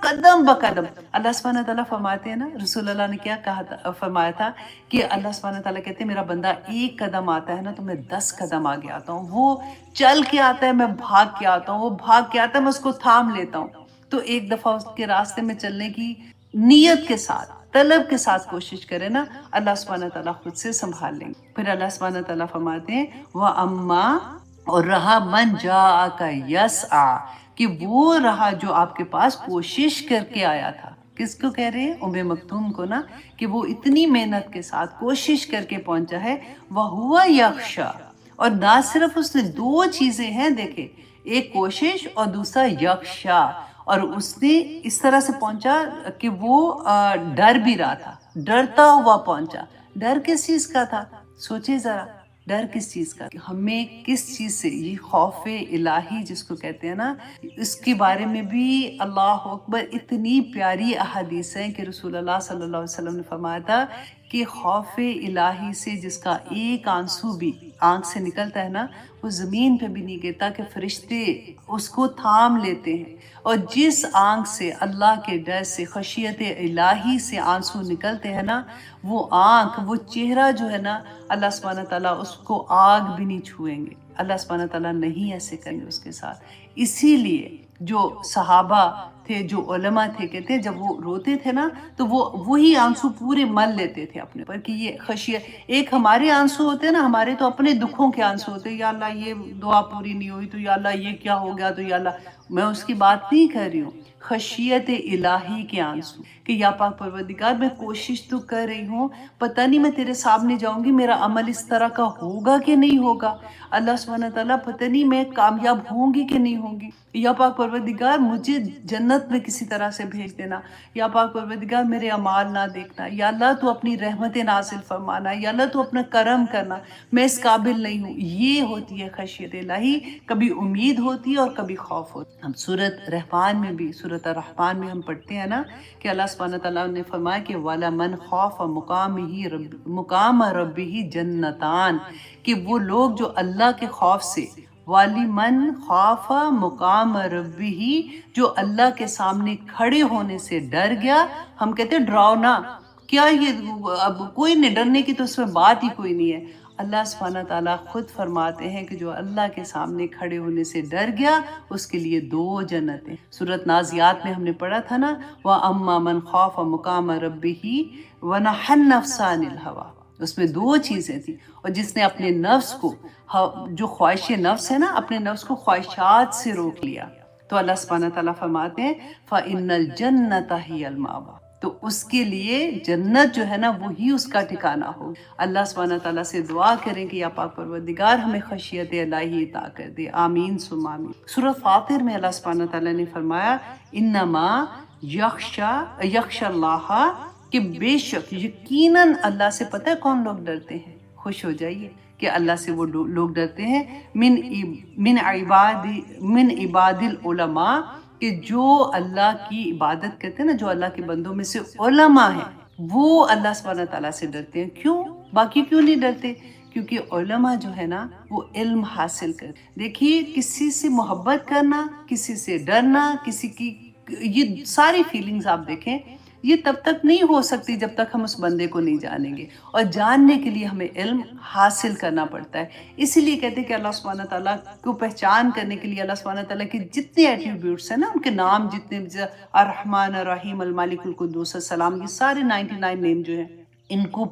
قدم بقدم. اللہ سبحانہ تعالیٰ فرماتے ہیں نا، رسول اللہ نے کیا کہا تھا، فرمایا تھا کہ اللہ سبحانہ تعالیٰ کہتے ہیں میرا بندہ ایک قدم آتا ہے نا تو میں 10 قدم آگے آتا ہوں. وہ چل کے آتا ہے میں بھاگ کے آتا ہوں، وہ بھاگ کے آتا ہے میں اس کو تھام لیتا ہوں. تو ایک دفعہ اس کے راستے میں چلنے کی نیت کے ساتھ طلب کے ساتھ کوشش کرے نا، اللہ سبحانہ تعالیٰ خود سے سنبھال لیں گے۔ پھر اللہ سبحانہ تعالیٰ فرماتے ہیں وَأَمَّا، اور رہا من جاءَكَ يَسْعَىٰ، کہ وہ رہا جو آپ کے پاس کوشش کر کے آیا تھا۔ کس کو کہہ رہے ہیں؟ ام مکتوم کو نا، کہ وہ اتنی محنت کے ساتھ کوشش کر کے پہنچا ہے۔ وَهُوَ يَخْشَىٰ، اور نہ صرف اس نے دو چیزیں ہیں دیکھیں، ایک کوشش اور دوسرا یکشا، اور اس نے اس طرح سے پہنچا کہ وہ ڈر بھی رہا تھا، ڈرتا ہوا پہنچا۔ ڈر کس چیز کا تھا؟ سوچے ذرا، ڈر کس چیز کا؟ ہمیں کس چیز سے؟ یہ خوف الہی جس کو کہتے ہیں نا، اس کے بارے میں بھی اللہ اکبر اتنی پیاری احادیث ہیں کہ رسول اللہ صلی اللہ علیہ وسلم نے فرمایا تھا کہ خوف الہی سے جس کا ایک آنسو بھی آنکھ سے نکلتا ہے نا، وہ زمین پہ بھی نہیں گرتا، کہ فرشتے اس کو تھام لیتے ہیں۔ اور جس آنکھ سے اللہ کے ڈر سے، خشیت الہی سے آنسو نکلتے ہیں نا، وہ آنکھ، وہ چہرہ جو ہے نا، اللہ سبحانہ تعالیٰ اس کو آگ بھی نہیں چھوئیں گے، اللہ سبحانہ تعالیٰ نہیں ایسے کریں گے اس کے ساتھ۔ اسی لیے جو صحابہ تھے، جو علماء تھے، کہتے ہیں جب وہ روتے تھے نا تو وہ وہی آنسو پورے مل لیتے تھے اپنے پر، کہ یہ خشیت، ایک ہمارے آنسو ہوتے ہیں نا، ہمارے تو اپنے دکھوں کے آنسو ہوتے ہیں، یا اللہ یہ دعا پوری نہیں ہوئی تو یا اللہ یہ کیا ہو گیا تو یا اللہ، میں اس کی بات نہیں کر رہی ہوں، خشیت الہی کے آنسو، کہ یا پاک پروردگار میں کوشش تو کر رہی ہوں، پتہ نہیں میں تیرے سامنے جاؤں گی میرا عمل اس طرح کا ہوگا کہ نہیں ہوگا، اللہ سبحانہ تعالیٰ پتہ نہیں میں کامیاب ہوں گی کہ نہیں ہوں گی، یا پاک پروردگار مجھے جنت میں کسی طرح سے بھیج دینا، یا پاک پروردگار میرے اعمال نہ دیکھنا، یا اللہ تو اپنی رحمت نازل فرمانا، یا اللہ تو اپنا کرم کرنا، میں اس قابل نہیں ہوں۔ یہ ہوتی ہے خشیت الہی، کبھی امید ہوتی ہے اور کبھی خوف ہوتی ہے۔ ہم سورۃ رحمان میں بھی، سورۃ الرحمن میں ہم پڑھتے ہیں نا کہ اللہ سبحانہ تعالیٰ نے فرمایا کہ وَلَمَنْ خَافَ مقام ربہ جنتان، کہ وہ لوگ جو اللہ کے خوف سے، وَلِمَنْ خَافَ مقام ربہ، جو اللہ کے سامنے کھڑے ہونے سے ڈر گیا۔ ہم کہتے ہیں ڈراؤنا، کیا یہ اب کوئی نہیں، ڈرنے کی تو اس میں بات ہی کوئی نہیں ہے۔ اللہ سبحانہ تعالیٰ خود فرماتے ہیں کہ جو اللہ کے سامنے کھڑے ہونے سے ڈر گیا اس کے لیے دو جنتیں۔ سورۃ نازیات میں ہم نے پڑھا تھا نا وَأَمَّا مَنْ خَافَ مُقَامَ رَبِّهِ وَنَهَى النَّفْسَ عَنِ الْهَوَىٰ، اس میں دو چیزیں تھیں، اور جس نے اپنے نفس کو، جو خواہش نفس ہے نا، اپنے نفس کو خواہشات سے روک لیا، تو اللہ سبحانہ تعالیٰ فرماتے ہیں فَإِنَّ الْجَنَّةَ هِيَ الْمَأْوَىٰ، تو اس کے لیے جنت جو ہے نا وہی اس کا ٹھکانہ ہو۔ اللہ سبحانہ تعالیٰ سے دعا کریں کہ یا پاک پروردگار ہمیں خشیت الہی عطا کر دے، آمین ثم آمین۔ سورۃ فاطر میں اللہ سبحانہ تعالیٰ نے فرمایا انما یخشى اللہ، کہ بے شک یقیناً اللہ سے، پتہ ہے کون لوگ ڈرتے ہیں؟ خوش ہو جائیے کہ اللہ سے وہ لوگ ڈرتے ہیں، من عباد العلماء، کہ جو اللہ کی عبادت کرتے ہیں نا، جو اللہ کے بندوں میں سے علماء ہیں، وہ اللہ سبحانہ تعالیٰ سے ڈرتے ہیں۔ کیوں؟ باقی کیوں نہیں ڈرتے؟ کیونکہ علماء جو ہے نا وہ علم حاصل کرتے۔ دیکھیے کسی سے محبت کرنا، کسی سے ڈرنا، کسی کی یہ ساری فیلنگز آپ دیکھیں، یہ تب تک نہیں ہو سکتی جب تک ہم اس بندے کو نہیں جانیں گے، اور جاننے کے لیے ہمیں علم حاصل کرنا پڑتا ہے۔ اسی لیے کہتے ہیں کہ اللہ سبحانہ تعالیٰ کو پہچان کرنے کے لیے، اللہ سبحانہ تعالیٰ کے جتنے ایٹریبیوٹس ہیں نا، ان کے نام جتنے، الرحمن الرحیم المالک القدوس السلام، یہ سارے 99 نیم جو ہیں، ان کو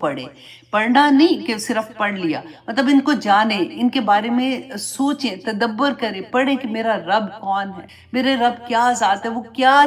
پڑھنا نہیں کہ صرف پڑھ لیا، مطلب ان کو جانیں، ان کے بارے میں سوچیں، تدبر کریں، پڑھیں کہ میرا رب کون ہے، میرے رب کیا ذات ہے، وہ کیا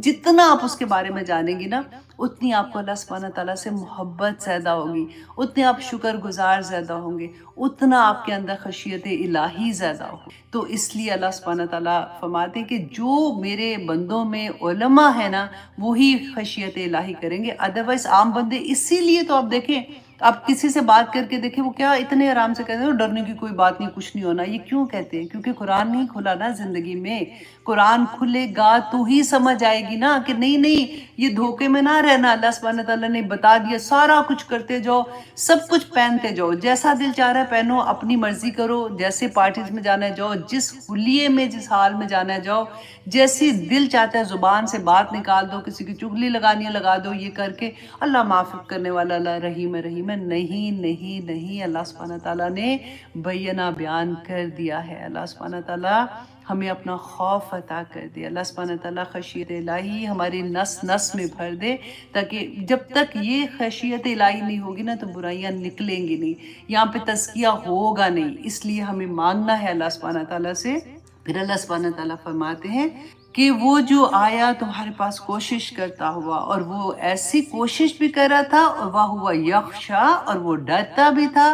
جتنا آپ اس کے بارے میں جانیں گی نا، اتنی آپ کو اللہ سبحانہ تعالیٰ سے محبت زیادہ ہوگی، اتنے آپ شکر گزار زیادہ ہوں گے، اتنا آپ کے اندر خشیت الہی زیادہ ہوگی۔ تو اس لیے اللہ سبحانہ تعالیٰ فرماتے ہیں کہ جو میرے بندوں میں علماء ہے نا وہی خشیت الہی کریں گے، ادروائز عام بندے، اسی لیے تو آپ دیکھیں، آپ کسی سے بات کر کے دیکھیں، وہ کیا اتنے آرام سے کہتے ہیں ڈرنے کی کوئی بات نہیں، کچھ نہیں ہونا۔ یہ کیوں کہتے ہیں؟ کیونکہ قرآن نہیں کھلا نا زندگی میں۔ قرآن کھلے گا تو ہی سمجھ آئے گی نا کہ نہیں یہ دھوکے میں نہ رہنا، اللہ سبحانہ تعالیٰ نے بتا دیا، سارا کچھ کرتے جاؤ، سب کچھ پہنتے جاؤ، جیسا دل چاہ رہا ہے پہنو، اپنی مرضی کرو، جیسے پارٹیز میں جانا ہے جاؤ، جس حلیے میں جس حال میں جانا ہے جاؤ، جیسی دل چاہتا ہے زبان سے بات نکال دو، کسی کی چغلی لگانی ہے لگا دو، یہ کر کے اللہ معاف کرنے والا، اللہ رحیم رحیم ہے۔ نہیں نہیں نہیں، اللہ سبحانہ تعالیٰ نے بینہ بیان کر دیا ہے، اللہ سبحانہ تعالیٰ ہمیں اپنا خوف عطا کر دے۔ اللہ سبحانہ تعالیٰ خشیت الہی ہماری نس نس میں بھر دے، تاکہ جب تک یہ خشیت الہی نہیں ہوگی نا تو برائیاں نکلیں گی نہیں، یہاں پہ تزکیہ ہوگا نہیں۔ اس لیے ہمیں مانگنا ہے اللہ سبحانہ تعالیٰ سے۔ پھر اللہ سبحانہ تعالیٰ فرماتے ہیں کہ وہ جو آیا تمہارے پاس کوشش کرتا ہوا، اور وہ ایسی کوشش بھی کر رہا تھا، اور وَهُوَ يَخْشَىٰ، اور وہ ڈرتا بھی تھا،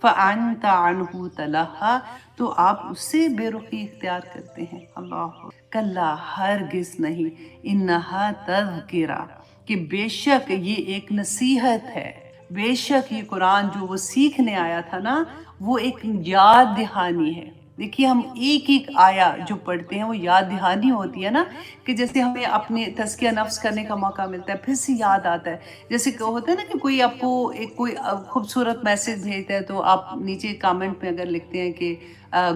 فَأَنْتَ عَنْهُ تَلَهَّىٰ، تو آپ اس سے بے رخی اختیار کرتے ہیں۔ اللہ کلا، ہرگز نہیں، اِنَّهَا تَذْکِرَةٌ، کہ بے شک یہ ایک نصیحت ہے، بے شک یہ قرآن جو وہ سیکھنے آیا تھا نا، وہ ایک یاد دہانی ہے۔ دیکھیے ہم ایک ایک آیا جو پڑھتے ہیں وہ یاد دہانی ہوتی ہے نا، کہ جیسے ہمیں اپنے تزکیہ نفس کرنے کا موقع ملتا ہے، پھر سے یاد آتا ہے۔ جیسے کہ ہوتا ہے نا کہ کوئی آپ کو ایک کوئی خوبصورت میسج بھیجتا ہے، تو آپ نیچے کامنٹ میں اگر لکھتے ہیں کہ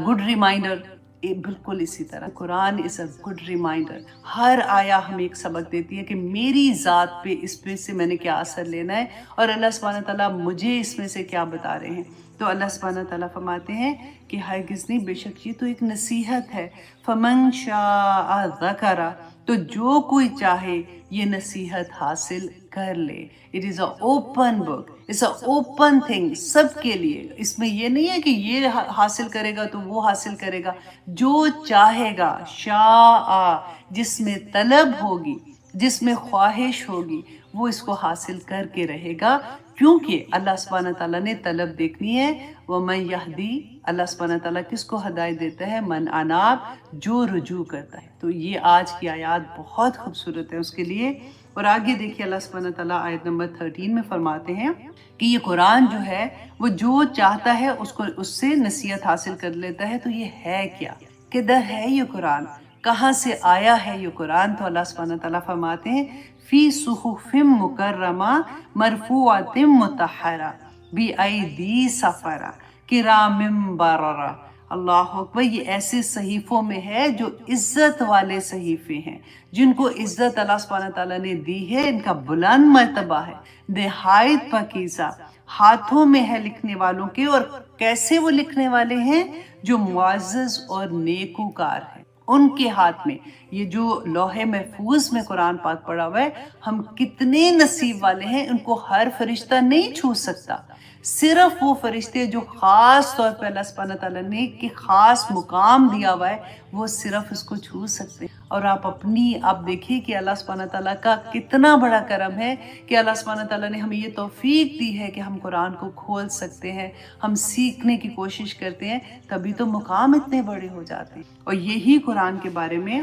گڈ ریمائنڈر، بالکل اسی طرح قرآن از اے گڈ ریمائنڈر۔ ہر آیا ہمیں ایک سبق دیتی ہے کہ میری ذات پہ اس پہ سے میں نے کیا اثر لینا ہے، اور اللہ سبحانہ تعالیٰ مجھے اس میں سے کیا بتا رہے ہیں۔ تو اللہ سبحانہ تعالیٰ فرماتے ہیں کہ ہرگز نہیں، بے شک یہ تو ایک نصیحت ہے۔ فَمَن شَاءَ ذَكَرَ، تو جو کوئی چاہے یہ نصیحت حاصل کر لے۔ It is a open book, it's a open thing, سب کے لیے۔ اس میں یہ نہیں ہے کہ یہ حاصل کرے گا تو وہ حاصل کرے گا، جو چاہے گا، شاء، جس میں طلب ہوگی، جس میں خواہش ہوگی، وہ اس کو حاصل کر کے رہے گا، کیونکہ اللہ سبحانہ تعالیٰ نے طلب دیکھنی ہے۔ وَمَن يَهْدِي، اللہ سبحانہ تعالیٰ کس کو ہدایت دیتا ہے؟ من اناب، جو رجوع کرتا ہے۔ تو یہ آج کی آیات بہت خوبصورت ہے اس کے لیے۔ اور آگے دیکھیے اللہ سبحانہ تعالیٰ آیت نمبر 13 میں فرماتے ہیں کہ یہ قرآن جو ہے وہ جو چاہتا ہے اس کو اس سے نصیحت حاصل کر لیتا ہے۔ تو یہ ہے کیا؟ کدھر ہے یہ قرآن؟ کہاں سے آیا ہے یہ قرآن؟ تو اللہ سبحانہ تعالیٰ فرماتے ہیں فی صحف مکرمہ مرفوعۃ مطہرہ بایدی سفرہ کرام بررہ۔ اللہ اکبر، یہ ایسے صحیفوں میں ہے جو عزت والے صحیفے ہیں، جن کو عزت اللہ سبحانہ تعالیٰ نے دی ہے، ان کا بلند مرتبہ ہے، نہایت پاکیزہ، ہاتھوں میں ہے لکھنے والوں کے۔ اور کیسے وہ لکھنے والے ہیں؟ جو معزز اور نیکوکار ہیں، ان کے ہاتھ میں۔ یہ جو لوح محفوظ میں قرآن پاک پڑا ہوا ہے، ہم کتنے نصیب والے ہیں، ان کو ہر فرشتہ نہیں چھو سکتا، صرف وہ فرشتے جو خاص طور پہ اللہ سبحانہ تعالیٰ نے کہ خاص مقام دیا ہوا ہے، وہ صرف اس کو چھو سکتے ہیں۔ اور آپ دیکھیے کہ اللہ سبحانہ تعالیٰ کا کتنا بڑا کرم ہے کہ اللہ سبحانہ تعالیٰ نے ہمیں یہ توفیق دی ہے کہ ہم قرآن کو کھول سکتے ہیں، ہم سیکھنے کی کوشش کرتے ہیں، تبھی تو مقام اتنے بڑے ہو جاتے ہیں۔ اور یہی قرآن کے بارے میں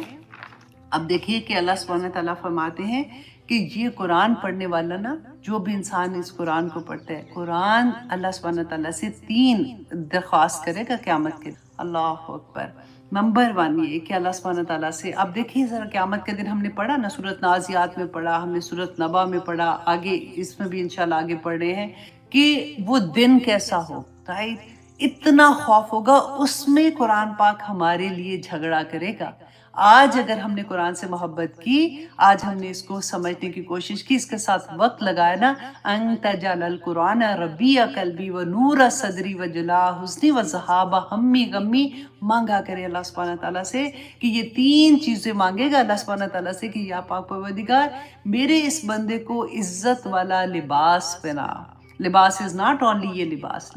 اب دیکھیے کہ اللہ سبحانہ تعالیٰ فرماتے ہیں کہ یہ قرآن پڑھنے والا نا، جو بھی انسان اس قرآن کو پڑھتا ہے، قرآن اللہ سبحانہ تعالیٰ سے 3 درخواست کرے گا قیامت کے دن۔ اللہ اکبر۔ نمبر 1 یہ کہ اللہ سبحانہ تعالیٰ سے، اب دیکھیے ذرا قیامت کے دن ہم نے پڑھا نا، سورۃ نازعات میں پڑھا، ہم نے سورۃ نبا میں پڑھا، آگے اس میں بھی انشاءاللہ آگے پڑھ رہے ہیں کہ وہ دن کیسا ہو، رائٹ؟ اتنا خوف ہوگا، اس میں قرآن پاک ہمارے لیے جھگڑا کرے گا۔ آج اگر ہم نے قرآن سے محبت کی، آج ہم نے اس کو سمجھنے کی کوشش کی، اس کے ساتھ وقت لگایا نا، انت جعل القرآن ربیع قلبی و نور صدری و جلاء حزنی و ذہاب ہمی غمی، مانگا کرے اللہ سبحانہ تعالیٰ سے کہ یہ 3 چیزیں مانگے گا اللہ سبحانہ تعالیٰ سے کہ یا پاک پروردگار، میرے اس بندے کو عزت والا لباس پہنا۔ لباس از ناٹ اونلی یہ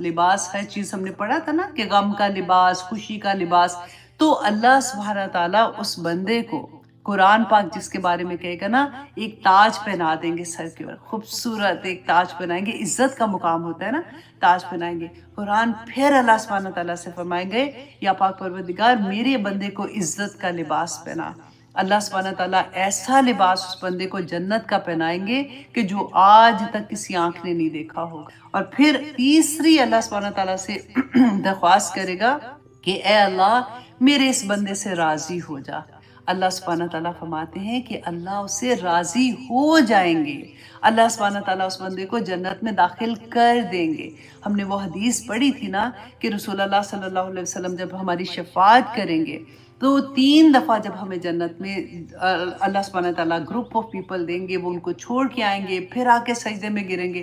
لباس ہر چیز ہم نے پڑھا تھا نا، کہ غم کا لباس، خوشی کا لباس۔ تو اللہ سبحانہ تعالیٰ اس بندے کو قرآن پاک جس کے بارے میں کہے گا نا، ایک تاج پہنا دیں گے سر کے اوپر، خوبصورت ایک تاج پہنائیں گے، عزت کا مقام ہوتا ہے نا، تاج پہنائیں گے قرآن۔ پھر اللہ سبحانہ تعالیٰ سے فرمائیں گے یا پاک پروردگار، میرے بندے کو عزت کا لباس پہنا۔ اللہ سبحانہ تعالیٰ ایسا لباس اس بندے کو جنت کا پہنائیں گے کہ جو آج تک کسی آنکھ نے نہیں دیکھا ہوگا۔ اور پھر تیسری اللہ سبحانہ تعالیٰ سے درخواست کرے گا کہ اے اللہ، میرے اس بندے سے راضی ہو جا۔ اللہ سبحانہ تعالیٰ فرماتے ہیں کہ اللہ اس سے راضی ہو جائیں گے، اللہ سبحانہ تعالیٰ اس بندے کو جنت میں داخل کر دیں گے۔ ہم نے وہ حدیث پڑھی تھی نا کہ رسول اللہ صلی اللہ علیہ وسلم جب ہماری شفاعت کریں گے تو 3 دفعہ جب ہمیں جنت میں اللہ سبحانہ تعالیٰ گروپ آف پیپل دیں گے، وہ ان کو چھوڑ کے آئیں گے، پھر آ کے سجدے میں گریں گے،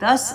10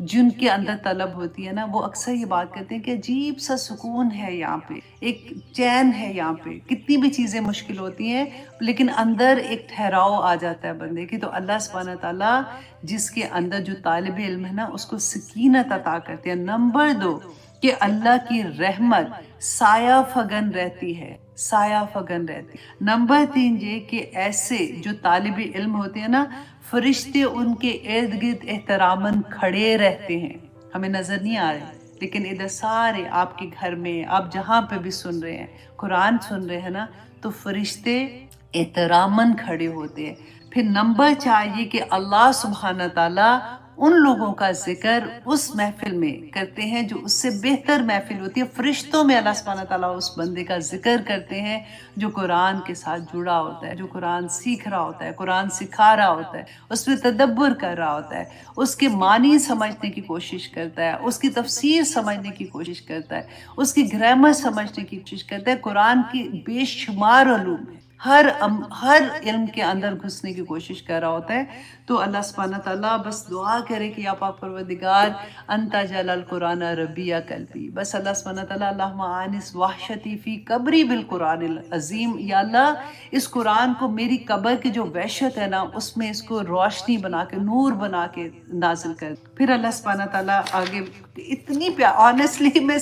جن کے اندر طلب ہوتی ہے نا، وہ اکثر یہ بات کرتے ہیں کہ عجیب سا سکون ہے یہاں پہ، ایک چین ہے یہاں پہ، کتنی بھی چیزیں مشکل ہوتی ہیں لیکن اندر ایک ٹھہراؤ آ جاتا ہے بندے کی۔ تو اللہ سبحانہ تعالیٰ جس کے اندر جو طالب علم ہے نا اس کو سکینت عطا کرتے ہیں۔ نمبر 2 کہ اللہ کی رحمت سایہ فگن رہتی ہے، سایہ فگن رہتی ہے۔ نمبر 3 یہ کہ ایسے جو طالب علم ہوتے ہیں نا، فرشتے ان کے ارد گرد احتراماً کھڑے رہتے ہیں، ہمیں نظر نہیں آ رہے لیکن ادھر سارے آپ کے گھر میں، آپ جہاں پہ بھی سن رہے ہیں، قرآن سن رہے ہیں نا، تو فرشتے احتراماً کھڑے ہوتے ہیں۔ پھر نمبر 4 یہ کہ اللہ سبحانہ تعالیٰ ان لوگوں کا ذکر اس محفل میں کرتے ہیں جو اس سے بہتر محفل ہوتی ہے۔ فرشتوں میں اللہ سبحانہ تعالیٰ اس بندے کا ذکر کرتے ہیں جو قرآن کے ساتھ جڑا ہوتا ہے، جو قرآن سیکھ رہا ہوتا ہے، قرآن سکھا رہا ہوتا ہے، اس میں تدبر کر رہا ہوتا ہے، اس کے معنی سمجھنے کی کوشش کرتا ہے، اس کی تفسیر سمجھنے کی کوشش کرتا ہے، اس کی گرامر سمجھنے کی کوشش کرتا ہے۔ قرآن کی بے شمار علوم ہیں، ہر علم کے اندر گھسنے کی کوشش کر رہا ہوتا ہے۔ تو اللہ سبحانہ تعالیٰ بس دعا کرے کہ یا پاک پروردگار انت جعل القرآن ربیع قلبی، بس اللہ سبحانہ تعالیٰ اللہم آنس وحشتی فی قبری بالقرآن العظیم، یا اللہ اس قرآن کو میری قبر کی جو وحشت ہے نا اس میں اس کو روشنی بنا کے، نور بنا کے نازل کر۔ پھر اللہ سبحانہ تعالیٰ آگے اتنی آنیسٹلی میں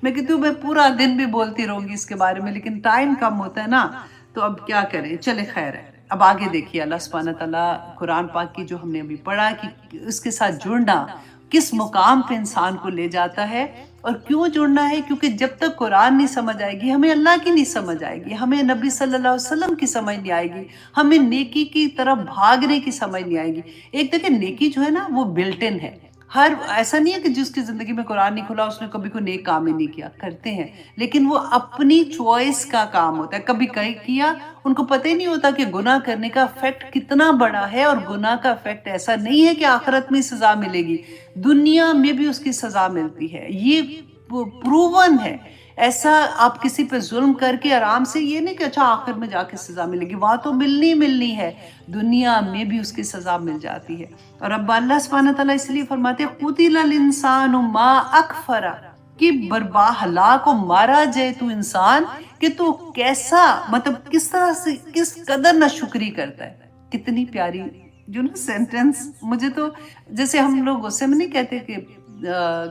کہتی ہوں میں پورا دن بھی بولتی رہوں گی اس کے بارے میں، لیکن ٹائم کم ہوتا ہے نا، تو اب کیا کریں، چلے خیر ہے۔ اب آگے دیکھیے اللہ سبحانہ تعالیٰ قرآن پاک کی جو ہم نے ابھی پڑھا کہ اس کے ساتھ جڑنا کس مقام پہ انسان کو لے جاتا ہے، اور کیوں جڑنا ہے؟ کیونکہ جب تک قرآن نہیں سمجھ آئے گی ہمیں اللہ کی نہیں سمجھ آئے گی، ہمیں نبی صلی اللہ علیہ وسلم کی سمجھ نہیں آئے گی، ہمیں نیکی کی طرف بھاگنے کی سمجھ نہیں آئے گی۔ ایک دیکھیں نیکی جو ہے نا وہ بلٹ ان ہے، ہر ایسا نہیں ہے کہ جس کی زندگی میں قرآن نہیں کھلا اس نے کبھی کوئی نیک کام ہی نہیں کیا، کرتے ہیں لیکن وہ اپنی چوائس کا کام ہوتا ہے، کبھی کہیں کیا، ان کو پتہ ہی نہیں ہوتا کہ گناہ کرنے کا افیکٹ کتنا بڑا ہے، اور گناہ کا افیکٹ ایسا نہیں ہے کہ آخرت میں سزا ملے گی، دنیا میں بھی اس کی سزا ملتی ہے، یہ پروون ہے۔ ایسا آپ کسی پہ ظلم کر کے آرام سے، یہ نہیں کہ اچھا آخر میں جا کے سزا ملے گی، وہاں تو ملنی ہے، دنیا میں بھی اس کی سزا مل جاتی ہے۔ اور اب اللہ سبحانہ تعالیٰ اس لیے فرماتے ہیں قتل الانسان ما اکفرہ، کہ برباد ہلاک کو مارا جائے تو انسان کہ تو کیسا، مطلب کس طرح سے، کس قدر ناشکری کرتا ہے۔ کتنی پیاری جو نا سینٹنس، مجھے تو جیسے ہم لوگ غصے میں نہیں کہتے کہ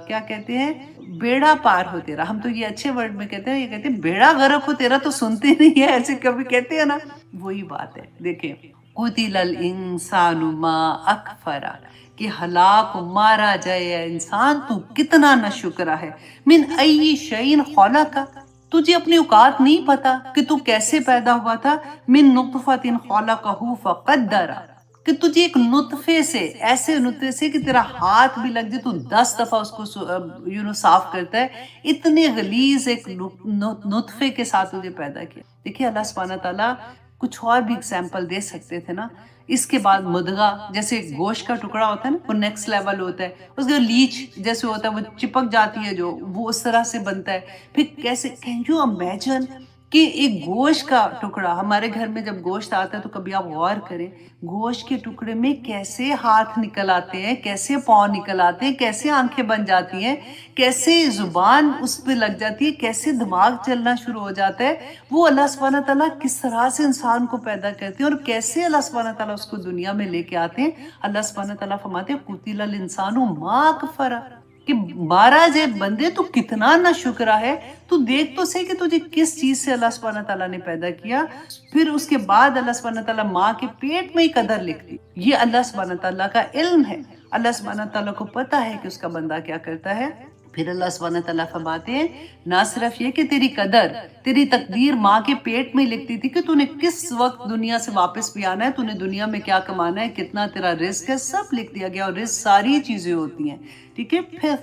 کیا کہتے ہیں، بیڑا پار ہو تیرا، ہم تو یہ اچھے ورڈ میں کہتے ہیں، یہ کہتے ہیں بیڑا غرق ہو تیرا، تو سنتے نہیں ہے، ایسے کبھی کہتے ہیں نا، وہی بات ہے۔ دیکھیں قتل الانسان ما اکفرہ، کہ ہلاک مارا جائے انسان تو کتنا ناشکرا ہے۔ من ای شیء خلق، تجھے اپنی اوقات نہیں پتا کہ تو کیسے پیدا ہوا تھا، من نطفۃ خلقہ فقدرہ، کہ تجھے ایک نطفے سے، ایسے نطفے سے کہ تیرا ہاتھ بھی لگ جائے تو 10 دفعہ اس کو صاف کرتا ہے، اتنے غلیظ ایک نطفے کے ساتھ تجھے پیدا کیا۔ دیکھیے اللہ سبحانہ تعالیٰ کچھ اور بھی اگزامپل دے سکتے تھے نا۔ اس کے بعد مدغہ، جیسے گوشت کا ٹکڑا ہوتا ہے نا، وہ نیکسٹ لیول ہوتا ہے، اس کے لیچ جیسے ہوتا ہے وہ چپک جاتی ہے جو، وہ اس طرح سے بنتا ہے۔ پھر کیسے، کین یو امیجن کہ ایک گوشت کا ٹکڑا، ہمارے گھر میں جب گوشت آتا ہے تو کبھی آپ غور کریں گوشت کے ٹکڑے میں کیسے ہاتھ نکل آتے ہیں، کیسے پاؤں نکل آتے ہیں، کیسے آنکھیں بن جاتی ہیں، کیسے زبان اس پہ لگ جاتی ہے، کیسے دماغ چلنا شروع ہو جاتا ہے۔ وہ اللہ سبحانہ تعالیٰ کس طرح سے انسان کو پیدا کرتے ہیں اور کیسے اللہ سبحانہ تعالیٰ اس کو دنیا میں لے کے آتے ہیں۔ اللہ سبحانہ تعالیٰ فرماتے ہیں قتل الانسان ما اکفرہ، کہ مارا جائے بندے تو کتنا ناشکرا ہے، تو دیکھ تو صحیح کہ تجھے کس چیز سے اللہ سبحانہ تعالیٰ نے پیدا کیا۔ پھر اس کے بعد اللہ سبحانہ تعالیٰ ماں کے پیٹ میں ہی قدر لکھتی، یہ اللہ سبحانہ تعالیٰ کا علم ہے، اللہ سبحانہ تعالیٰ کو پتا ہے کہ اس کا بندہ کیا کرتا ہے۔ پھر اللہ سبحانہ تعالیٰ فرماتے ہیں نہ صرف یہ کہ تیری قدر، تیری تقدیر ماں کے پیٹ میں لکھتی تھی کہ تو نے کس وقت دنیا سے واپس بھی آنا ہے، تو نے دنیا میں کیا کمانا ہے، کتنا تیرا رزق ہے، سب لکھ دیا گیا، اور رزق ساری چیزیں ہوتی ہیں، ٹھیک ہے۔ پھر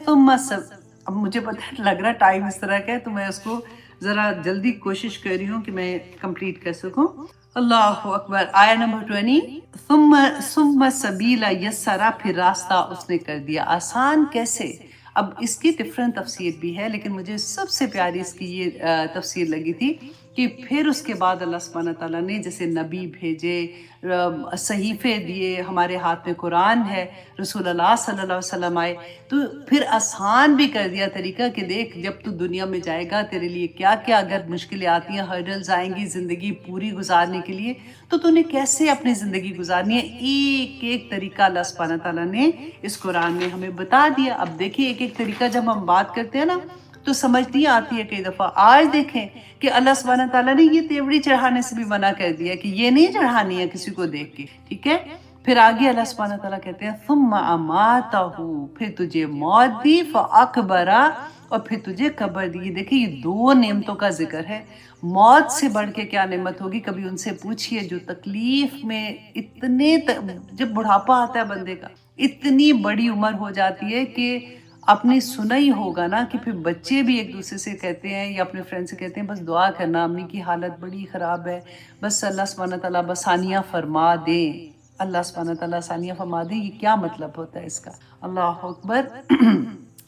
اب مجھے پتہ لگ رہا ٹائم اس طرح کا ہے تو میں اس کو ذرا جلدی کوشش کر رہی ہوں کہ میں کمپلیٹ کر سکوں۔ اللہ اکبر، آیا نمبر 20، ثم سبیل یسرا، پھر راستہ اس نے کر دیا آسان۔ کیسے؟ اب اس کی ڈفرینٹ تفسیر بھی ہے لیکن مجھے سب سے پیاری اس کی یہ تفسیر لگی تھی کہ پھر اس کے بعد اللہ سبحانہ تعالیٰ نے جیسے نبی بھیجے، صحیفے دیے، ہمارے ہاتھ میں قرآن ہے، رسول اللہ صلی اللہ علیہ وسلم آئے، تو پھر آسان بھی کر دیا طریقہ کہ دیکھ جب تو دنیا میں جائے گا تیرے لیے کیا کیا اگر مشکلیں آتی ہیں، ہرڈلز آئیں گی زندگی پوری گزارنے کے لیے، تو نے کیسے اپنی زندگی گزارنی ہے، ایک ایک طریقہ اللہ سبحانہ تعالیٰ نے اس قرآن میں ہمیں بتا دیا۔ اب دیکھیے ایک ایک طریقہ جب ہم بات کرتے ہیں نا تو سمجھ نہیں آتی ہے کئی دفعہ۔ آج دیکھیں کہ اللہ سبحانہ تعالیٰ نے یہ تیوڑی چڑھانے سے بھی منع کر دیا کہ یہ نہیں چڑھانی ہے کسی کو دیکھ کے، ٹھیک ہے؟ پھر آگے اللہ سبحانہ تعالیٰ کہتے ہیں ثم اماتہ، پھر تجھے موت دی، فاکبرہ، اور پھر تجھے قبر دی۔ دیکھیں یہ دو نعمتوں کا ذکر ہے، موت سے بڑھ کے کیا نعمت ہوگی؟ کبھی ان سے پوچھئے جو تکلیف میں جب بڑھاپا آتا ہے بندے کا، اتنی بڑی عمر ہو جاتی ہے کہ آپ نے سنا ہی ہوگا نا کہ پھر بچے بھی ایک دوسرے سے کہتے ہیں یا اپنے فرینڈ سے کہتے ہیں بس دعا کرنا امی کی حالت بڑی خراب ہے، بس اللہ سبحانہ تعالیٰ بس آسانیاں فرما دیں، اللہ سبحانہ تعالیٰ آسانیاں فرما دیں۔ یہ کیا مطلب ہوتا ہے اس کا؟ اللہ اکبر۔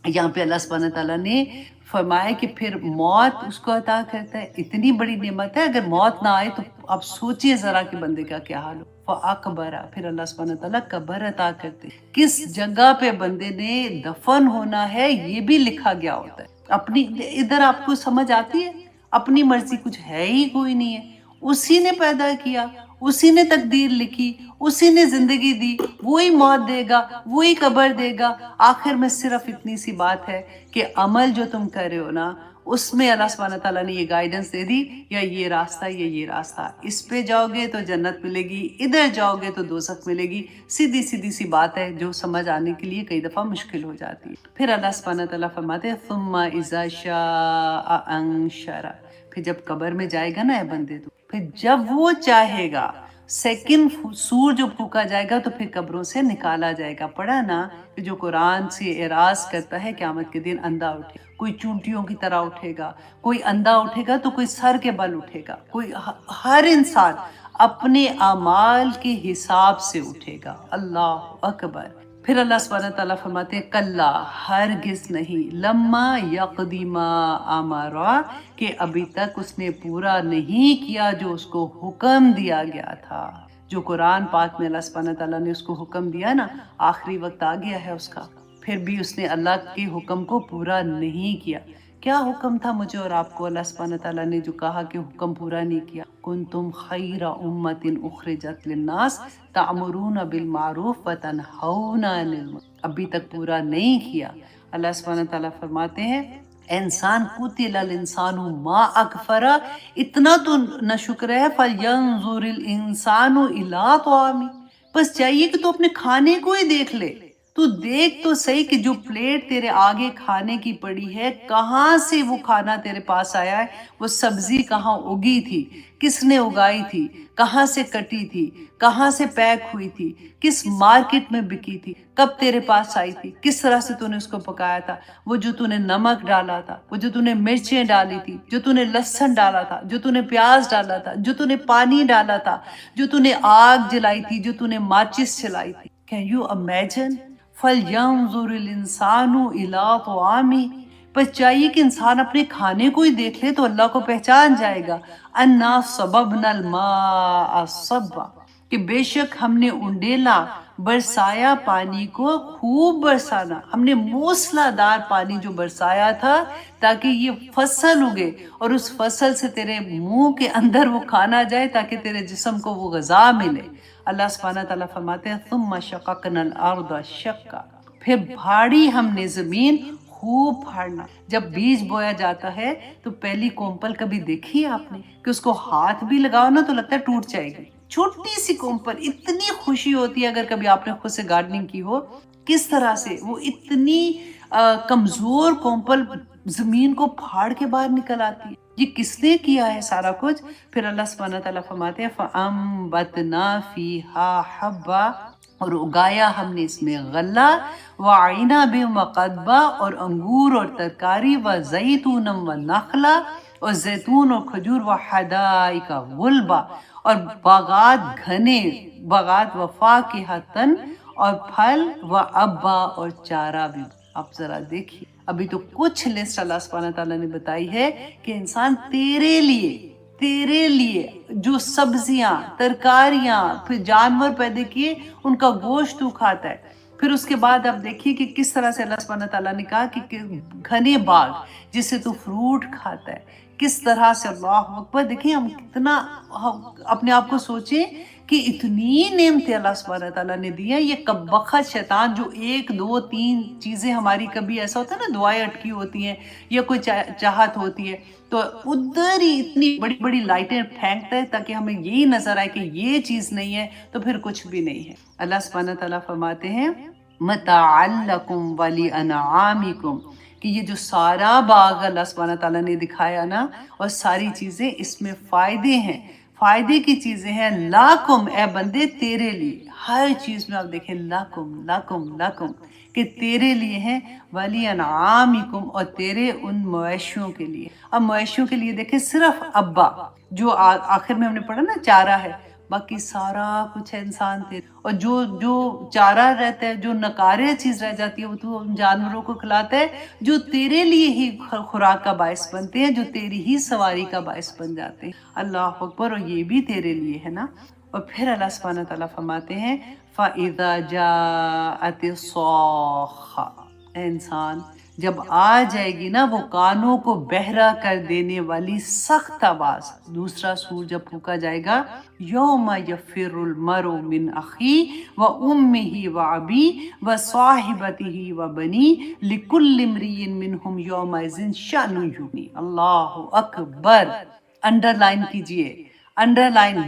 یہاں پہ اللہ سبحانہ تعالیٰ نے فرمایا کہ پھر موت اس کو عطا کرتا ہے، اتنی بڑی نعمت ہے، اگر موت نہ آئے تو آپ سوچئے ذرا کہ بندے کا کیا حال ہو۔ فَأَقْبَرَ، پھر اللہ سبحانہ تعالیٰ قبر عطا کرتے، کس جگہ پہ بندے نے دفن ہونا ہے یہ بھی لکھا گیا ہوتا ہے۔ اپنی ادھر آپ کو سمجھ آتی ہے، اپنی مرضی کچھ ہے ہی کوئی نہیں ہے، اسی نے پیدا کیا، اسی نے تقدیر لکھی، اسی نے زندگی دی، وہی موت دے گا، وہی قبر دے گا۔ آخر میں صرف اتنی سی بات ہے کہ عمل جو تم کر رہے ہو نا اس میں اللہ سبحانہ تعالیٰ نے یہ گائیڈنس دے دی، یا یہ راستہ یا یہ راستہ، اس پہ جاؤ گے تو جنت ملے گی، ادھر جاؤ گے تو دوزخ ملے گی۔ سیدھی سیدھی سی بات ہے جو سمجھ آنے کے لیے کئی دفعہ مشکل ہو جاتی ہے۔ پھر اللہ سبحانہ تعالیٰ فرماتے ہیں ثم اذا شاء انشر، پھر جب قبر میں جائے گا نا اے بندے تو پھر جب وہ چاہے گا سیکنڈ سور جو پھونکا جائے گا تو پھر قبروں سے نکالا جائے گا۔ پڑھا نا کہ جو قرآن سے اعراض کرتا ہے قیامت کے دن اندھا اٹھے، کوئی چونٹیوں کی طرح اٹھے گا، کوئی اندھا اٹھے گا تو کوئی سر کے بل اٹھے گا، کوئی ہر انسان اپنے اعمال کے حساب سے اٹھے گا۔ اللہ اکبر۔ پھر اللہ سبحانہ تعالیٰ فرماتے ہیں کلا، ہرگز نہیں، لما یقضی ما امرا، کہ ابھی تک اس نے پورا نہیں کیا جو اس کو حکم دیا گیا تھا۔ جو قرآن پاک میں اللہ سبحانہ تعالیٰ نے اس کو حکم دیا نا، آخری وقت آ گیا ہے اس کا، پھر بھی اس نے اللہ کے حکم کو پورا نہیں کیا۔ کیا حکم تھا مجھے اور آپ کو؟ اللہ سبحانہ تعالیٰ نے جو کہا کہ حکم پورا نہیں کیا، کنتم خیر امت اخرجت للناس تعمرون بالمعروف وتنہون عن المنکر، ابھی تک پورا نہیں کیا۔ اللہ سبحانہ تعالیٰ فرماتے ہیں انسان قتل الانسان ما اکفرا، اتنا تو نہ شکر ہے، فلینظر الانسان الی طعامی، بس چاہیے کہ تو اپنے کھانے کو ہی دیکھ لے، تو دیکھ تو صحیح کہ جو پلیٹ تیرے آگے کھانے کی پڑی ہے کہاں سے وہ کھانا تیرے پاس آیا ہے، وہ سبزی کہاں اگی تھی، کس نے اگائی تھی، کہاں سے کٹی تھی، کہاں سے پیک ہوئی تھی، کس مارکیٹ میں بکی تھی، کب تیرے پاس آئی تھی، کس طرح سے تو نے اس کو پکایا تھا، وہ جو تو نے نمک ڈالا تھا، وہ جو تو نے مرچیں ڈالی تھی، جو تو نے لہسن ڈالا تھا، جو تو نے پیاز ڈالا تھا، جو تو نے پانی ڈالا تھا، جو تو نے آگ جلائی تھی، جو تو نے ماچس چلائی تھی۔ Can you imagine؟ فَلْيَنظُرِ الْإِنسَانُ إِلَىٰ طَعَامِهِ، بس چاہیے کہ انسان اپنے کھانے کو ہی دیکھ لے تو اللہ کو پہچان جائے گا۔ اَنَّا صَبَبْنَا الْمَاءَ صَبًّا، کہ بے شک ہم نے انڈیلا، برسایا پانی کو، خوب برسانا، ہم نے موسلا دار پانی جو برسایا تھا تاکہ یہ فصل اگے اور اس فصل سے تیرے منہ کے اندر وہ کھانا جائے تاکہ تیرے جسم کو وہ غذا ملے۔ اللہ سبحانہ تعالیٰ فرماتے ہیں ثم شققنا الارض شقا، پھر بھاڑی ہم نے زمین خوب پھاڑنا۔ جب بیج بویا جاتا ہے تو پہلی کومپل کبھی دیکھی ہے آپ نے کہ اس کو ہاتھ بھی لگاؤ نا تو لگتا ہے ٹوٹ جائے گی، چھوٹی سی کومپل، اتنی خوشی ہوتی ہے اگر کبھی آپ نے خود سے گارڈننگ کی ہو، کس طرح سے وہ اتنی کمزور کومپل زمین کو پھاڑ کے باہر نکل آتی ہے۔ یہ کس نے کیا ہے سارا کچھ؟ پھر اللہ سبحانہ تعالیٰ فرماتے ہیں فَأَنبَتْنَا فِيهَا حَبًّا، اور اگایا ہم نے اس میں غلہ، وَعِنَبٍ وَقَضْبًا، اور انگور اور ترکاری، وَزَيْتُونًا وَنَخْلًا، اور زیتون اور کھجور، وَحَدَائِقَ غُلْبًا، اور باغات گھنے، باغات وَفَاكِهَةً، اور پھل، وَأَبًّا، اور چارہ بھی۔ آپ ذرا دیکھیے، ابھی تو کچھ لسٹ اللہ سبحانہ تعالیٰ نے بتائی ہے کہ انسان تیرے لیے تیرے لیے جو سبزیاں، ترکاریاں، پھر جانور پیدا کیے، ان کا گوشت تو کھاتا ہے۔ پھر اس کے بعد آپ دیکھیے کہ کس طرح سے اللہ سبحانہ تعالیٰ نے کہا کہ گھنے باغ جس سے تو فروٹ کھاتا ہے، کس طرح سے اللہ اکبر۔ دیکھیں ہم کتنا اپنے آپ کو سوچیں کہ اتنی نعمتیں اللہ سبحانہ تعالیٰ نے دی ہیں۔ یہ کب وقت شیطان جو ایک دو تین چیزیں ہماری، کبھی ایسا ہوتا ہے نا دعائیں اٹکی ہوتی ہیں یا کوئی چاہت ہوتی ہے تو ادھر ہی اتنی بڑی بڑی لائٹیں پھینکتا ہے تاکہ ہمیں یہی نظر آئے کہ یہ چیز نہیں ہے تو پھر کچھ بھی نہیں ہے۔ اللہ سبحانہ تعالیٰ فرماتے ہیں متاعا لکم ولانعامکم، کہ یہ جو سارا باغ اللہ سبحانہ تعالیٰ نے دکھایا نا، اور ساری چیزیں اس میں فائدے ہیں، فائدے کی چیزیں ہیں۔ لاکم، اے بندے تیرے لیے، ہر چیز میں آپ دیکھیں لاکم لاکم لاکم، کہ تیرے لیے ہیں، ولی انعامکم، اور تیرے ان مویشیوں کے لیے۔ اب مویشیوں کے لیے دیکھیں صرف ابا جو آخر میں ہم نے پڑھا نا چارہ ہے، باقی سارا کچھ ہے انسان تیرے، اور جو چارہ رہتا ہے، جو نکارے چیز رہ جاتی ہے وہ تو ان جانوروں کو کھلاتا ہے جو تیرے لیے ہی خوراک کا باعث بنتے ہیں، جو تیری ہی سواری کا باعث بن جاتے ہیں۔ اللہ اکبر، اور یہ بھی تیرے لیے ہے نا۔ اور پھر اللہ سبحانہ تعالیٰ فرماتے ہیں فَإِذَا جَاءَتِ الصَّاخَّةُ، اے انسان جب آ جائے گی نا وہ کانوں کو بہرا کر دینے والی سخت آواز، دوسرا سور جب پھونکا جائے گا، یوم یفر المرء من اخی و امہ و ابی و صاحبتہ و بنی لکل امرئ منہم یومئذ شأن یغنی۔ اللہ اکبر، انڈر لائن کیجئے، انڈر لائن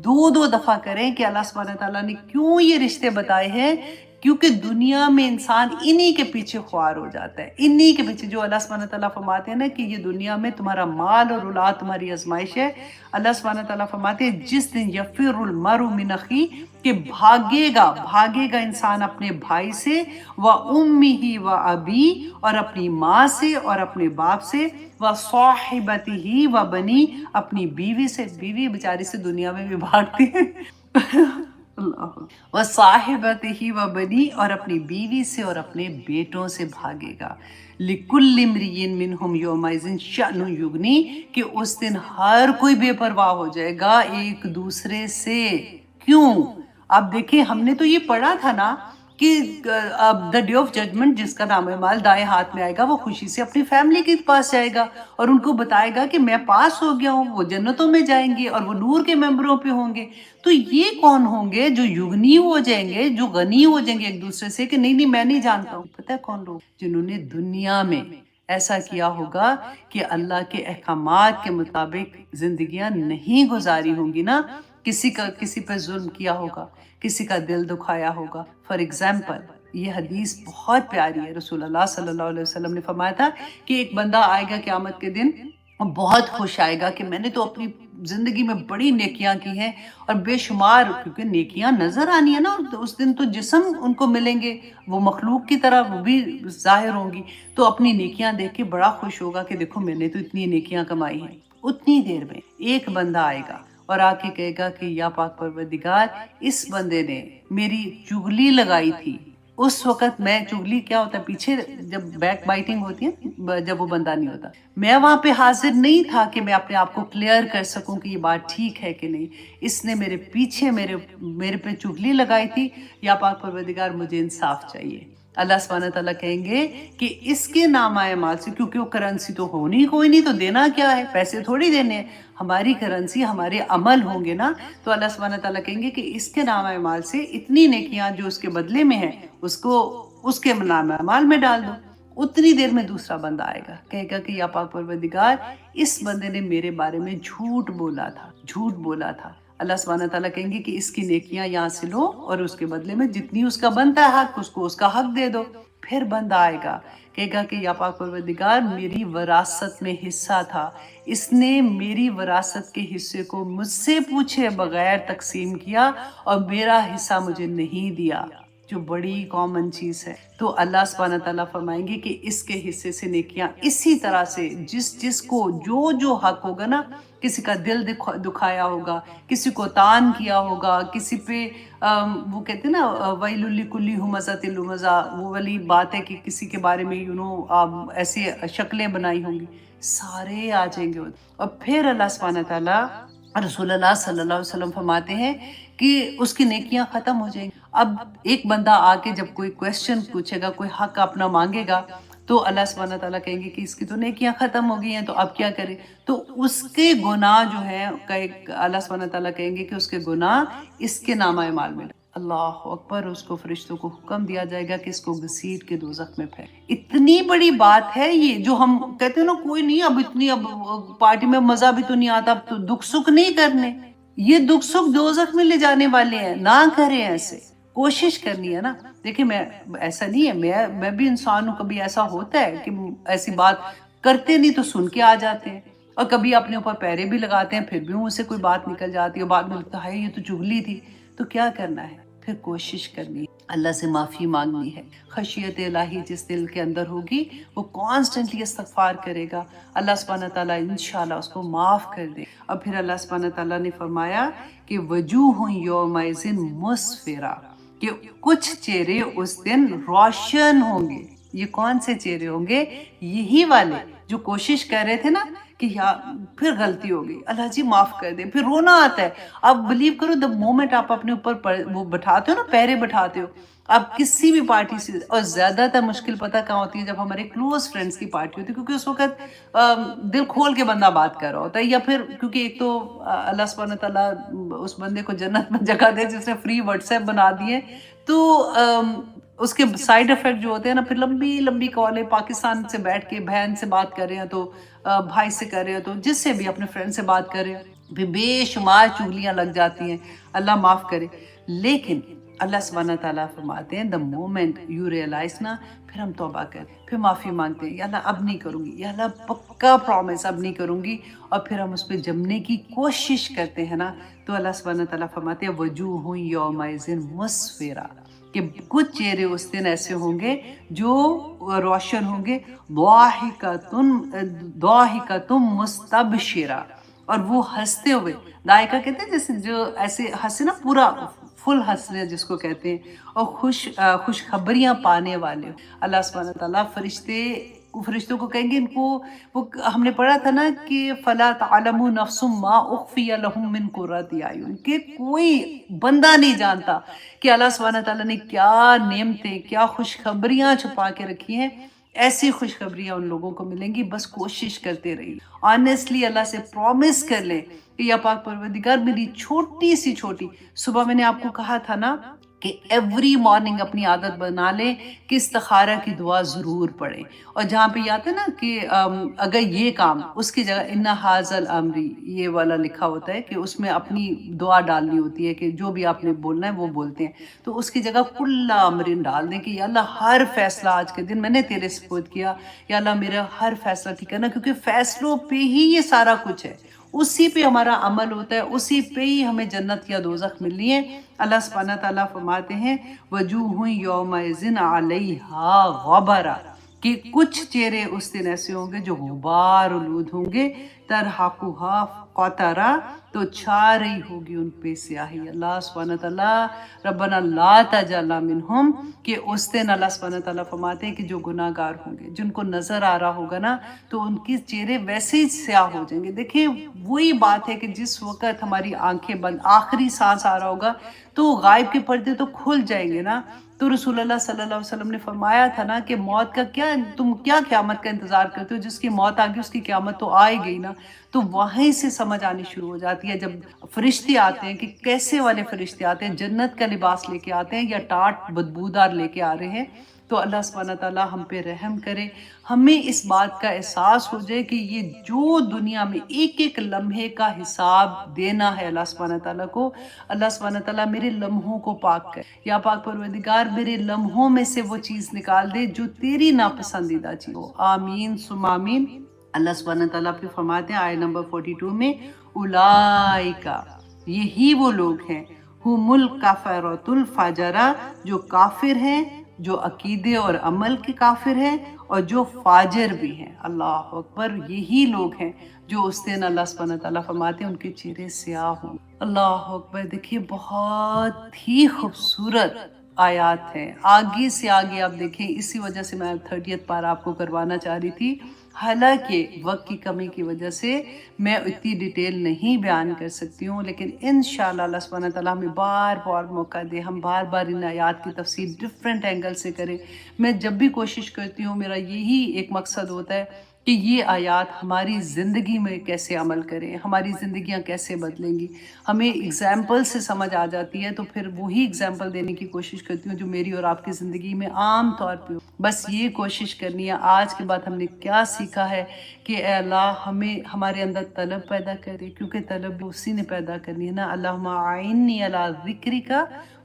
دو دفعہ کریں کہ اللہ سبحانہ تعالیٰ نے کیوں یہ رشتے بتائے ہیں، کیونکہ دنیا میں انسان انہی کے پیچھے خوار ہو جاتا ہے، انہی کے پیچھے۔ جو اللہ سبحانہ تعالیٰ فرماتے ہیں نا کہ یہ دنیا میں تمہارا مال اور اولاد تمہاری آزمائش ہے، اللہ سبحانہ تعالیٰ فرماتے ہیں جس دن یفر المرء من اخی، کہ بھاگے گا انسان اپنے بھائی سے، و امہ و ابی، اور اپنی ماں سے اور اپنے باپ سے، و صاحبتہ و بنی، اپنی بیوی سے، بیوی بیچاری سے دنیا میں بھی بھاگتی ہے وہ صاحبتہ و بنی، اور اپنی بیوی سے اور اپنے بیٹوں سے بھاگے گا۔ لِكُلِّ امْرِئٍ مِّنْهُمْ يَوْمَئِذٍ شَأْنٌ یغنی، کہ اس دن ہر کوئی بے پرواہ ہو جائے گا ایک دوسرے سے۔ کیوں؟ اب دیکھیں ہم نے تو یہ پڑھا تھا نا کہ اب دا ڈے آف ججمنٹ، جس کا نام مال دائیں ہاتھ میں آئے گا وہ خوشی سے اپنی فیملی کے پاس جائے گا اور ان کو بتائے گا کہ میں پاس ہو گیا ہوں، وہ جنتوں میں جائیں گے اور وہ نور کے ممبروں پہ ہوں گے۔ تو یہ کون ہوں گے جو یغنی ہو جائیں گے، جو غنی ہو جائیں گے ایک دوسرے سے کہ نہیں میں نہیں جانتا ہوں؟ پتہ ہے کون لوگ؟ جنہوں نے دنیا میں ایسا کیا ہوگا کہ اللہ کے احکامات کے مطابق زندگیاں نہیں گزاری ہوں گی نا، کسی پر ظلم کیا ہوگا، کسی کا دل دکھایا ہوگا۔ فار ایگزامپل، یہ حدیث بہت پیاری ہے، رسول اللہ صلی اللہ علیہ وسلم نے فرمایا تھا کہ ایک بندہ آئے گا قیامت کے دن، بہت خوش آئے گا کہ میں نے تو اپنی زندگی میں بڑی نیکیاں کی ہیں اور بے شمار، کیونکہ نیکیاں نظر آنی ہے نا، اور اس دن تو جسم ان کو ملیں گے، وہ مخلوق کی طرح وہ بھی ظاہر ہوں گی، تو اپنی نیکیاں دیکھ کے بڑا خوش ہوگا کہ دیکھو میں نے تو اتنی نیکیاں کمائی ہیں۔ اتنی دیر میں ایک بندہ آئے گا اور آ کے کہے گا کہ یا پاک پروردگار، اس بندے نے میری چغلی لگائی تھی، اس وقت میں، چغلی کیا ہوتا ہے پیچھے جب بیک بائٹنگ ہوتی ہے جب وہ بندہ نہیں ہوتا، میں وہاں پہ حاضر نہیں تھا کہ میں اپنے آپ کو کلیئر کر سکوں کہ یہ بات ٹھیک ہے کہ نہیں، اس نے میرے پیچھے میرے پہ چغلی لگائی تھی، یا پاک پروردگار مجھے انصاف چاہیے۔ اللہ سبحانہ تعالیٰ کہیں گے کہ اس کے نام اعمال سے، کیونکہ وہ کرنسی تو ہونی کوئی نہیں، تو دینا کیا ہے، پیسے تھوڑی دینے ہیں، ہماری کرنسی ہمارے عمل ہوں گے نا، تو اللہ سبحانہ تعالیٰ کہیں گے کہ اس کے نام اعمال سے اتنی نیکیاں جو اس کے بدلے میں ہیں اس کو اس کے نام اعمال میں ڈال دو۔ اتنی دیر میں دوسرا بندہ آئے گا، کہے گا کہ یا پاک پروردگار، اس بندے نے میرے بارے میں جھوٹ بولا تھا۔ اللہ سبحانہ تعالیٰ کہیں گے کہ اس کی نیکیاں یہاں سے لو اور اس کے بدلے میں جتنی اس کا بنتا ہے حق، اس کو اس کا حق دے دو۔ پھر بندہ آئے گا، کہے گا کہ یا پاک پروردگار، میری وراثت میں حصہ تھا، اس نے میری وراثت کے حصے کو مجھ سے پوچھے بغیر تقسیم کیا اور میرا حصہ مجھے نہیں دیا۔ جو بڑی کامن چیز ہے، تو اللہ سبحانہ تعالیٰ فرمائیں گے کہ اس کے حصے سے نیکیاں اسی طرح سے جس کو جو حق ہوگا نا، کسی کا دل دکھایا ہوگا، کسی کو تان کیا ہوگا، کسی پہ وہ کہتے ہیں نا ویل لکل ہمزۃ لمزہ، وہ والی بات ہے کہ کسی کے بارے میں ایسی شکلیں بنائی ہوں گی، سارے آ جائیں گے. اور پھر اللہ سبحانہ تعالیٰ رسول اللہ صلی اللہ علیہ وسلم فرماتے ہیں کہ اس کی نیکیاں ختم ہو جائیں گی. اب ایک بندہ آ کے جب کوئی کویسچن پوچھے گا، کوئی حق اپنا مانگے گا، تو اللہ سبحانہ تعالیٰ کہیں گے کہ اس کی تو نیکیاں ختم ہو گئی ہیں، تو اب کیا کرے؟ تو اس کے گناہ جو ہیں اللہ سبحانہ تعالیٰ کہیں گے کہ اس کے گناہ اس کے نامہ اعمال میں اللہ اکبر، اس کو فرشتوں کو حکم دیا جائے گا کہ اس کو گھسیٹ کے دوزخ میں پھینک. اتنی بڑی بات ہے یہ، جو ہم کہتے ہیں نا کوئی نہیں اب پارٹی میں مزہ بھی تو نہیں آتا، اب تو دکھ سکھ نہیں کرنے. یہ دکھ سکھ دوزخ میں لے جانے والے ہیں، نہ کریں ایسے. کوشش کرنی ہے نا. دیکھیں میں ایسا نہیں ہے، میں بھی انسان ہوں، کبھی ایسا ہوتا ہے کہ ایسی بات کرتے نہیں تو سن کے آ جاتے ہیں، اور کبھی اپنے اوپر پیرے بھی لگاتے ہیں، پھر بھی ان سے کوئی بات نکل جاتی ہے، بعد میں لگتا ہے یہ تو چغلی تھی. تو کیا کرنا ہے؟ پھر کوشش کرنی ہے، اللہ سے معافی مانگنی ہے. خشیت الہی جس دل کے اندر ہوگی وہ کانسٹنٹلی استغفار کرے گا، اللہ سبحانہ تعالیٰ انشاءاللہ اس کو معاف کر دے. اور پھر اللہ سبحانہ تعالیٰ نے فرمایا کہ وجوہ یومئذ مسفرہ، کہ کچھ چہرے اس دن روشن ہوں گے. یہ کون سے چہرے ہوں گے؟ یہی والے جو کوشش کر رہے تھے نا کہ پھر غلطی ہو گئی، اللہ جی معاف کر دیں، پھر رونا آتا ہے. آپ بلیو کرو دا مومنٹ آپ اپنے اوپر وہ بٹھاتے ہو نا، پیرے بٹھاتے ہو، آپ کسی بھی پارٹی سے، اور زیادہ تر مشکل پتہ کہاں ہوتی ہے؟ جب ہمارے کلوز فرینڈس کی پارٹی ہوتی ہے، کیونکہ اس وقت دل کھول کے بندہ بات کر رہا ہوتا ہے. یا پھر کیونکہ ایک تو اللہ سبحانہ تعالیٰ اس بندے کو جنت میں جگہ دے جس نے فری واٹس ایپ بنا دیے، تو اس کے سائیڈ افیکٹ جو ہوتے ہیں نا، پھر لمبی لمبی کالیں پاکستان سے بیٹھ کے بہن سے بات کر رہے ہیں، تو بھائی سے کر رہے ہیں، تو جس سے بھی اپنے فرینڈ سے بات کر رہے ہیں، پھر بے شمار چغلیاں لگ جاتی ہیں. اللہ معاف کرے. لیکن اللہ سبحانہ تعالیٰ فرماتے ہیں دا مومنٹ یو ریئلائز نا، پھر ہم توبہ کریں، پھر معافی مانگتے ہیں، یا اللہ اب نہیں کروں گی، یا اللہ پکا پرومس اب نہیں کروں گی. اور پھر ہم اس پہ جمنے کی کوشش کرتے ہیں نا، تو اللہ سبحانہ تعالیٰ فرماتے ہیں وجوہ یومئذ مسفرہ، کہ کچھ چہرے اس دن ایسے ہوں گے جو روشن ہوں گے، ضاحکۃ مستبشرہ، اور وہ ہنستے ہوئے. دائکہ کہتے ہیں جیسے جو ایسے ہنسے نا، پورا فل ہنسنے جس کو کہتے ہیں، اور خوشخبریاں پانے والے. اللہ سبحانہ تعالیٰ فرشتوں کو کہیں گے، ان کو وہ ہم نے پڑھا تھا نا کہ فلا تعلم نفس ما اخفی لهم من قرۃ اعین، کہ کوئی بندہ نہیں جانتا کہ اللہ سبحانہ تعالیٰ نے کیا نعمتیں، کیا خوشخبریاں چھپا کے رکھی ہیں. ایسی خوشخبریاں ان لوگوں کو ملیں گی، بس کوشش کرتے رہیے. آنیسٹلی اللہ سے پرومس کر لیں کہ یا پاک پروردگار میری چھوٹی سی چھوٹی، صبح میں نے آپ کو کہا تھا نا کہ ایوری مارننگ اپنی عادت بنا لیں کہ استخارہ کی دعا ضرور پڑھیں. اور جہاں پہ یہ آتا ہے نا کہ اگر یہ کام، اس کی جگہ ان ھذا الامر یہ والا لکھا ہوتا ہے کہ اس میں اپنی دعا ڈالنی ہوتی ہے کہ جو بھی آپ نے بولنا ہے وہ بولتے ہیں، تو اس کی جگہ کل امر ڈال دیں کہ یا اللہ ہر فیصلہ آج کے دن میں نے تیرے سپرد کیا، یا اللہ میرا ہر فیصلہ ٹھیک کرنا، کیونکہ فیصلوں پہ ہی یہ سارا کچھ ہے، اسی پہ ہمارا عمل ہوتا ہے، اسی پہ ہی ہمیں جنت یا دوزخ ملنی ہے. اللہ سبحانہ تعالیٰ فرماتے ہیں وجوہ یومئذ علیہا غبرہ، کہ کچھ چہرے اس دن ایسے ہوں گے جو غبار آلود ہوں گے، ترہقھا قطرہ، تو چھا رہی ہوگی ان پہ سیاہی. اللہ سبحانہ تعالیٰ ربنا لا تجعلنا منہم، کہ اس دن اللہ سبحانہ تعالیٰ فرماتے ہیں کہ جو گناہ گار ہوں گے، جن کو نظر آ رہا ہوگا نا، تو ان کی چہرے ویسے ہی سیاہ ہو جائیں گے. دیکھیں وہی بات ہے کہ جس وقت ہماری آنکھیں بند، آخری سانس آ رہا ہوگا، تو غائب کے پردے تو کھل جائیں گے نا. تو رسول اللہ صلی اللہ علیہ وسلم نے فرمایا تھا نا کہ موت کا تم کیا قیامت کا انتظار کرتے ہو؟ جس کی موت آ گئی اس کی قیامت تو آئے گئی نا. تو وہیں سے سمجھ آنی شروع ہو جاتی ہے جب فرشتے آتے ہیں کہ کیسے والے فرشتے آتے ہیں، جنت کا لباس لے کے آتے ہیں یا ٹاٹ بدبودار لے کے آ رہے ہیں. تو اللہ سبحانہ تعالیٰ ہم پہ رحم کرے، ہمیں اس بات کا احساس ہو جائے کہ یہ جو دنیا میں ایک ایک لمحے کا حساب دینا ہے اللہ سبحانہ تعالیٰ کو. اللہ سبحانہ تعالیٰ میرے لمحوں کو پاک کر، یا پاک پروردگار میرے لمحوں میں سے وہ چیز نکال دے جو تیری ناپسندیدہ چیز ہو. آمین ثم آمین. اللہ سبحانہ تعالیٰ پھر فرماتے ہیں آیت نمبر 42 میں، اولئک، یہی وہ لوگ ہیں، هم الکفرۃ الفجرہ، جو کافر ہیں، جو عقیدے اور عمل کے کافر ہیں اور جو فاجر بھی ہیں۔ اللہ اکبر، یہی لوگ ہیں جو اس دن اللہ سبحانہ تعالیٰ فرماتے ہیں ان کے چہرے سیاہ ہوں۔ اللہ اکبر، دیکھیے بہت ہی خوبصورت آیات ہیں۔ آگے سے آگے آپ دیکھیں، اسی وجہ سے میں 30th پارہ آپ کو کروانا چاہ رہی تھی، حالانکہ وقت کی کمی کی وجہ سے میں اتنی ڈیٹیل نہیں بیان کر سکتی ہوں، لیکن انشاءاللہ اللہ سبحانہ تعالیٰ ہمیں بار بار موقع دے، ہم بار بار ان آیات کی تفسیر ڈفرینٹ اینگل سے کریں۔ میں جب بھی کوشش کرتی ہوں، میرا یہی ایک مقصد ہوتا ہے کہ یہ آیات ہماری زندگی میں کیسے عمل کریں، ہماری زندگیاں کیسے بدلیں گی۔ ہمیں اگزامپل سے سمجھ آ جاتی ہے تو پھر وہی اگزامپل دینے کی کوشش کرتی ہوں جو میری اور آپ کی زندگی میں عام طور پہ ہو۔ بس یہ کوشش کرنی ہے۔ آج کے بعد ہم نے کیا سیکھا ہے کہ اے اللہ ہمیں ہمارے اندر طلب پیدا کرے، کیونکہ طلب اسی نے پیدا کرنی ہے نا۔ اللہم اعنی علی ذکرک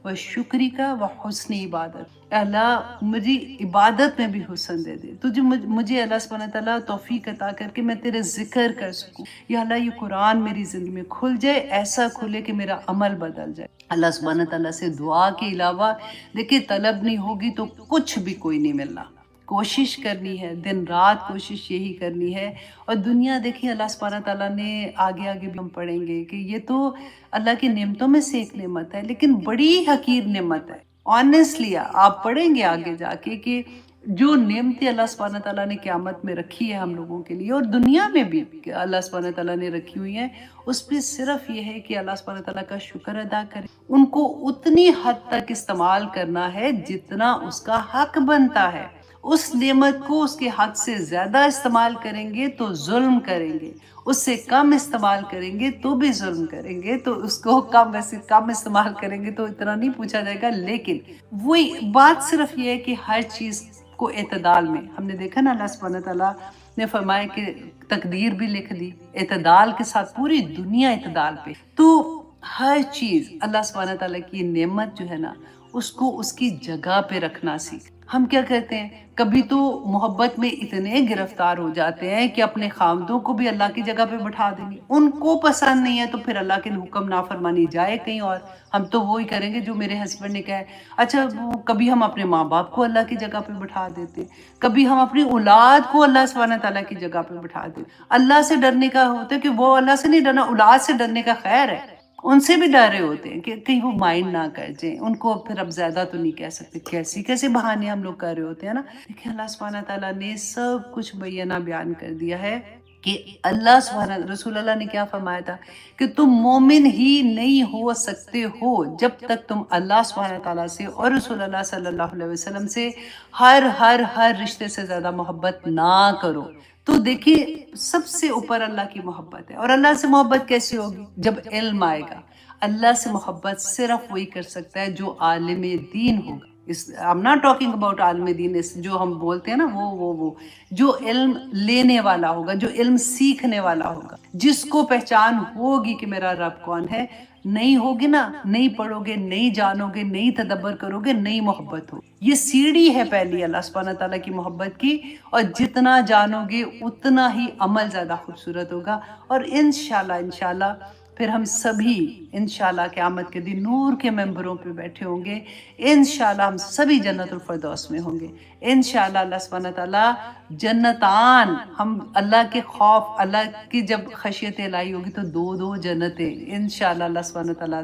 و شکرک و حسن عبادت۔ اے اللہ مجھے عبادت میں بھی حسن دے دے، تو جو مجھے اللہ سبحانہ تعالیٰ توفیق عطا کر کے میں تیرے ذکر کر سکوں۔ یا اللہ یہ قرآن میری زندگی میں کھل جائے، ایسا کھلے کہ میرا عمل بدل جائے۔ اللہ سبحانہ تعالیٰ سے دعا کے علاوہ دیکھیں طلب نہیں ہوگی تو کچھ بھی کوئی نہیں ملنا۔ کوشش کرنی ہے، دن رات کوشش یہی کرنی ہے۔ اور دنیا دیکھیں اللہ سبحانہ تعالیٰ نے آگے آگے بھی ہم پڑھیں گے کہ یہ تو اللہ کی نعمتوں میں سے ایک نعمت ہے، لیکن بڑی حقیر نعمت ہے۔ آنیسٹلی آپ پڑھیں گے آگے جا کے کہ جو نعمتیں اللہ سبحانہ تعالیٰ نے قیامت میں رکھی ہے ہم لوگوں کے لیے، اور دنیا میں بھی اللہ سبحانہ تعالیٰ نے رکھی ہوئی ہیں، اس پہ صرف یہ ہے کہ اللہ سبحانہ تعالیٰ کا شکر ادا کریں، ان کو اتنی حد تک استعمال کرنا ہے جتنا اس کا حق بنتا ہے۔ اس نعمت کو اس کے حق سے زیادہ استعمال کریں گے تو ظلم کریں گے، اس سے کم استعمال کریں گے تو بھی ظلم کریں گے، تو اس کو کم استعمال کریں گے تو اتنا نہیں پوچھا جائے گا۔ لیکن وہی بات صرف یہ ہے کہ ہر چیز کو اعتدال میں، ہم نے دیکھا نا اللہ سبحانہ تعالیٰ نے فرمایا کہ تقدیر بھی لکھ دی اعتدال کے ساتھ، پوری دنیا اعتدال پہ، تو ہر چیز اللہ سبحانہ تعالیٰ کی نعمت جو ہے نا اس کو اس کی جگہ پہ رکھنا سیکھ۔ ہم کیا کرتے ہیں، کبھی تو محبت میں اتنے گرفتار ہو جاتے ہیں کہ اپنے خامدوں کو بھی اللہ کی جگہ پہ بٹھا دیں گے، ان کو پسند نہیں ہے تو پھر اللہ کے حکم نافرمانی جائے کہیں اور، ہم تو وہی کریں گے جو میرے ہسبینڈ نے کہا ہے۔ اچھا کبھی ہم اپنے ماں باپ کو اللہ کی جگہ پہ بٹھا دیتے، کبھی ہم اپنی اولاد کو اللہ سبحانہ تعالیٰ کی جگہ پہ بٹھا دیتے۔ اللہ سے ڈرنے کا ہوتا ہے کہ وہ اللہ سے نہیں ڈرنا، اولاد سے ڈرنے کا خیر ہے، ان سے بھی ڈر رہے ہوتے ہیں کہ کہیں وہ مائنڈ نہ کر جائیں، ان کو پھر اب زیادہ تو نہیں کہہ سکتے، کیسے بہانے ہم لوگ کر رہے ہوتے ہیں نا۔ دیکھیں اللہ سبحانہ تعالیٰ نے سب کچھ بینہ بیان کر دیا ہے کہ اللہ سبحانہ رسول اللہ نے کیا فرمایا تھا کہ تم مومن ہی نہیں ہو سکتے ہو جب تک تم اللہ سبحانہ تعالیٰ سے اور رسول اللہ صلی اللہ علیہ وسلم سے ہر رشتے سے زیادہ محبت نہ کرو۔ تو دیکھیے سب سے اوپر اللہ کی محبت ہے، اور اللہ سے محبت کیسے ہوگی؟ جب علم آئے گا۔ اللہ سے محبت صرف وہی کر سکتا ہے جو عالم دین ہوگا۔ I'm not talking about عالم دین، جو ہم بولتے ہیں نا وہ جو علم لینے والا ہوگا، جو علم سیکھنے والا ہوگا، جس کو پہچان ہوگی کہ میرا رب کون ہے۔ نہیں ہوگی نا، نہیں پڑھو گے، نہیں جانو گے، نہیں تدبر کرو گے، نہیں محبت ہو۔ یہ سیڑھی ہے پہلی اللہ سبحانہ تعالیٰ کی محبت کی، اور جتنا جانو گے اتنا ہی عمل زیادہ خوبصورت ہوگا۔ اور انشاءاللہ پھر ہم سبھی انشاءاللہ قیامت کے دن نور کے ممبروں پہ بیٹھے ہوں گے، انشاءاللہ ہم سبھی جنت الفردوس میں ہوں گے انشاءاللہ۔ اللہ سبحانہ تعالیٰ جنتان، ہم اللہ کے خوف، اللہ کی جب خشیت الہی ہوگی تو دو جنتیں انشاءاللہ اللہ سبحانہ تعالیٰ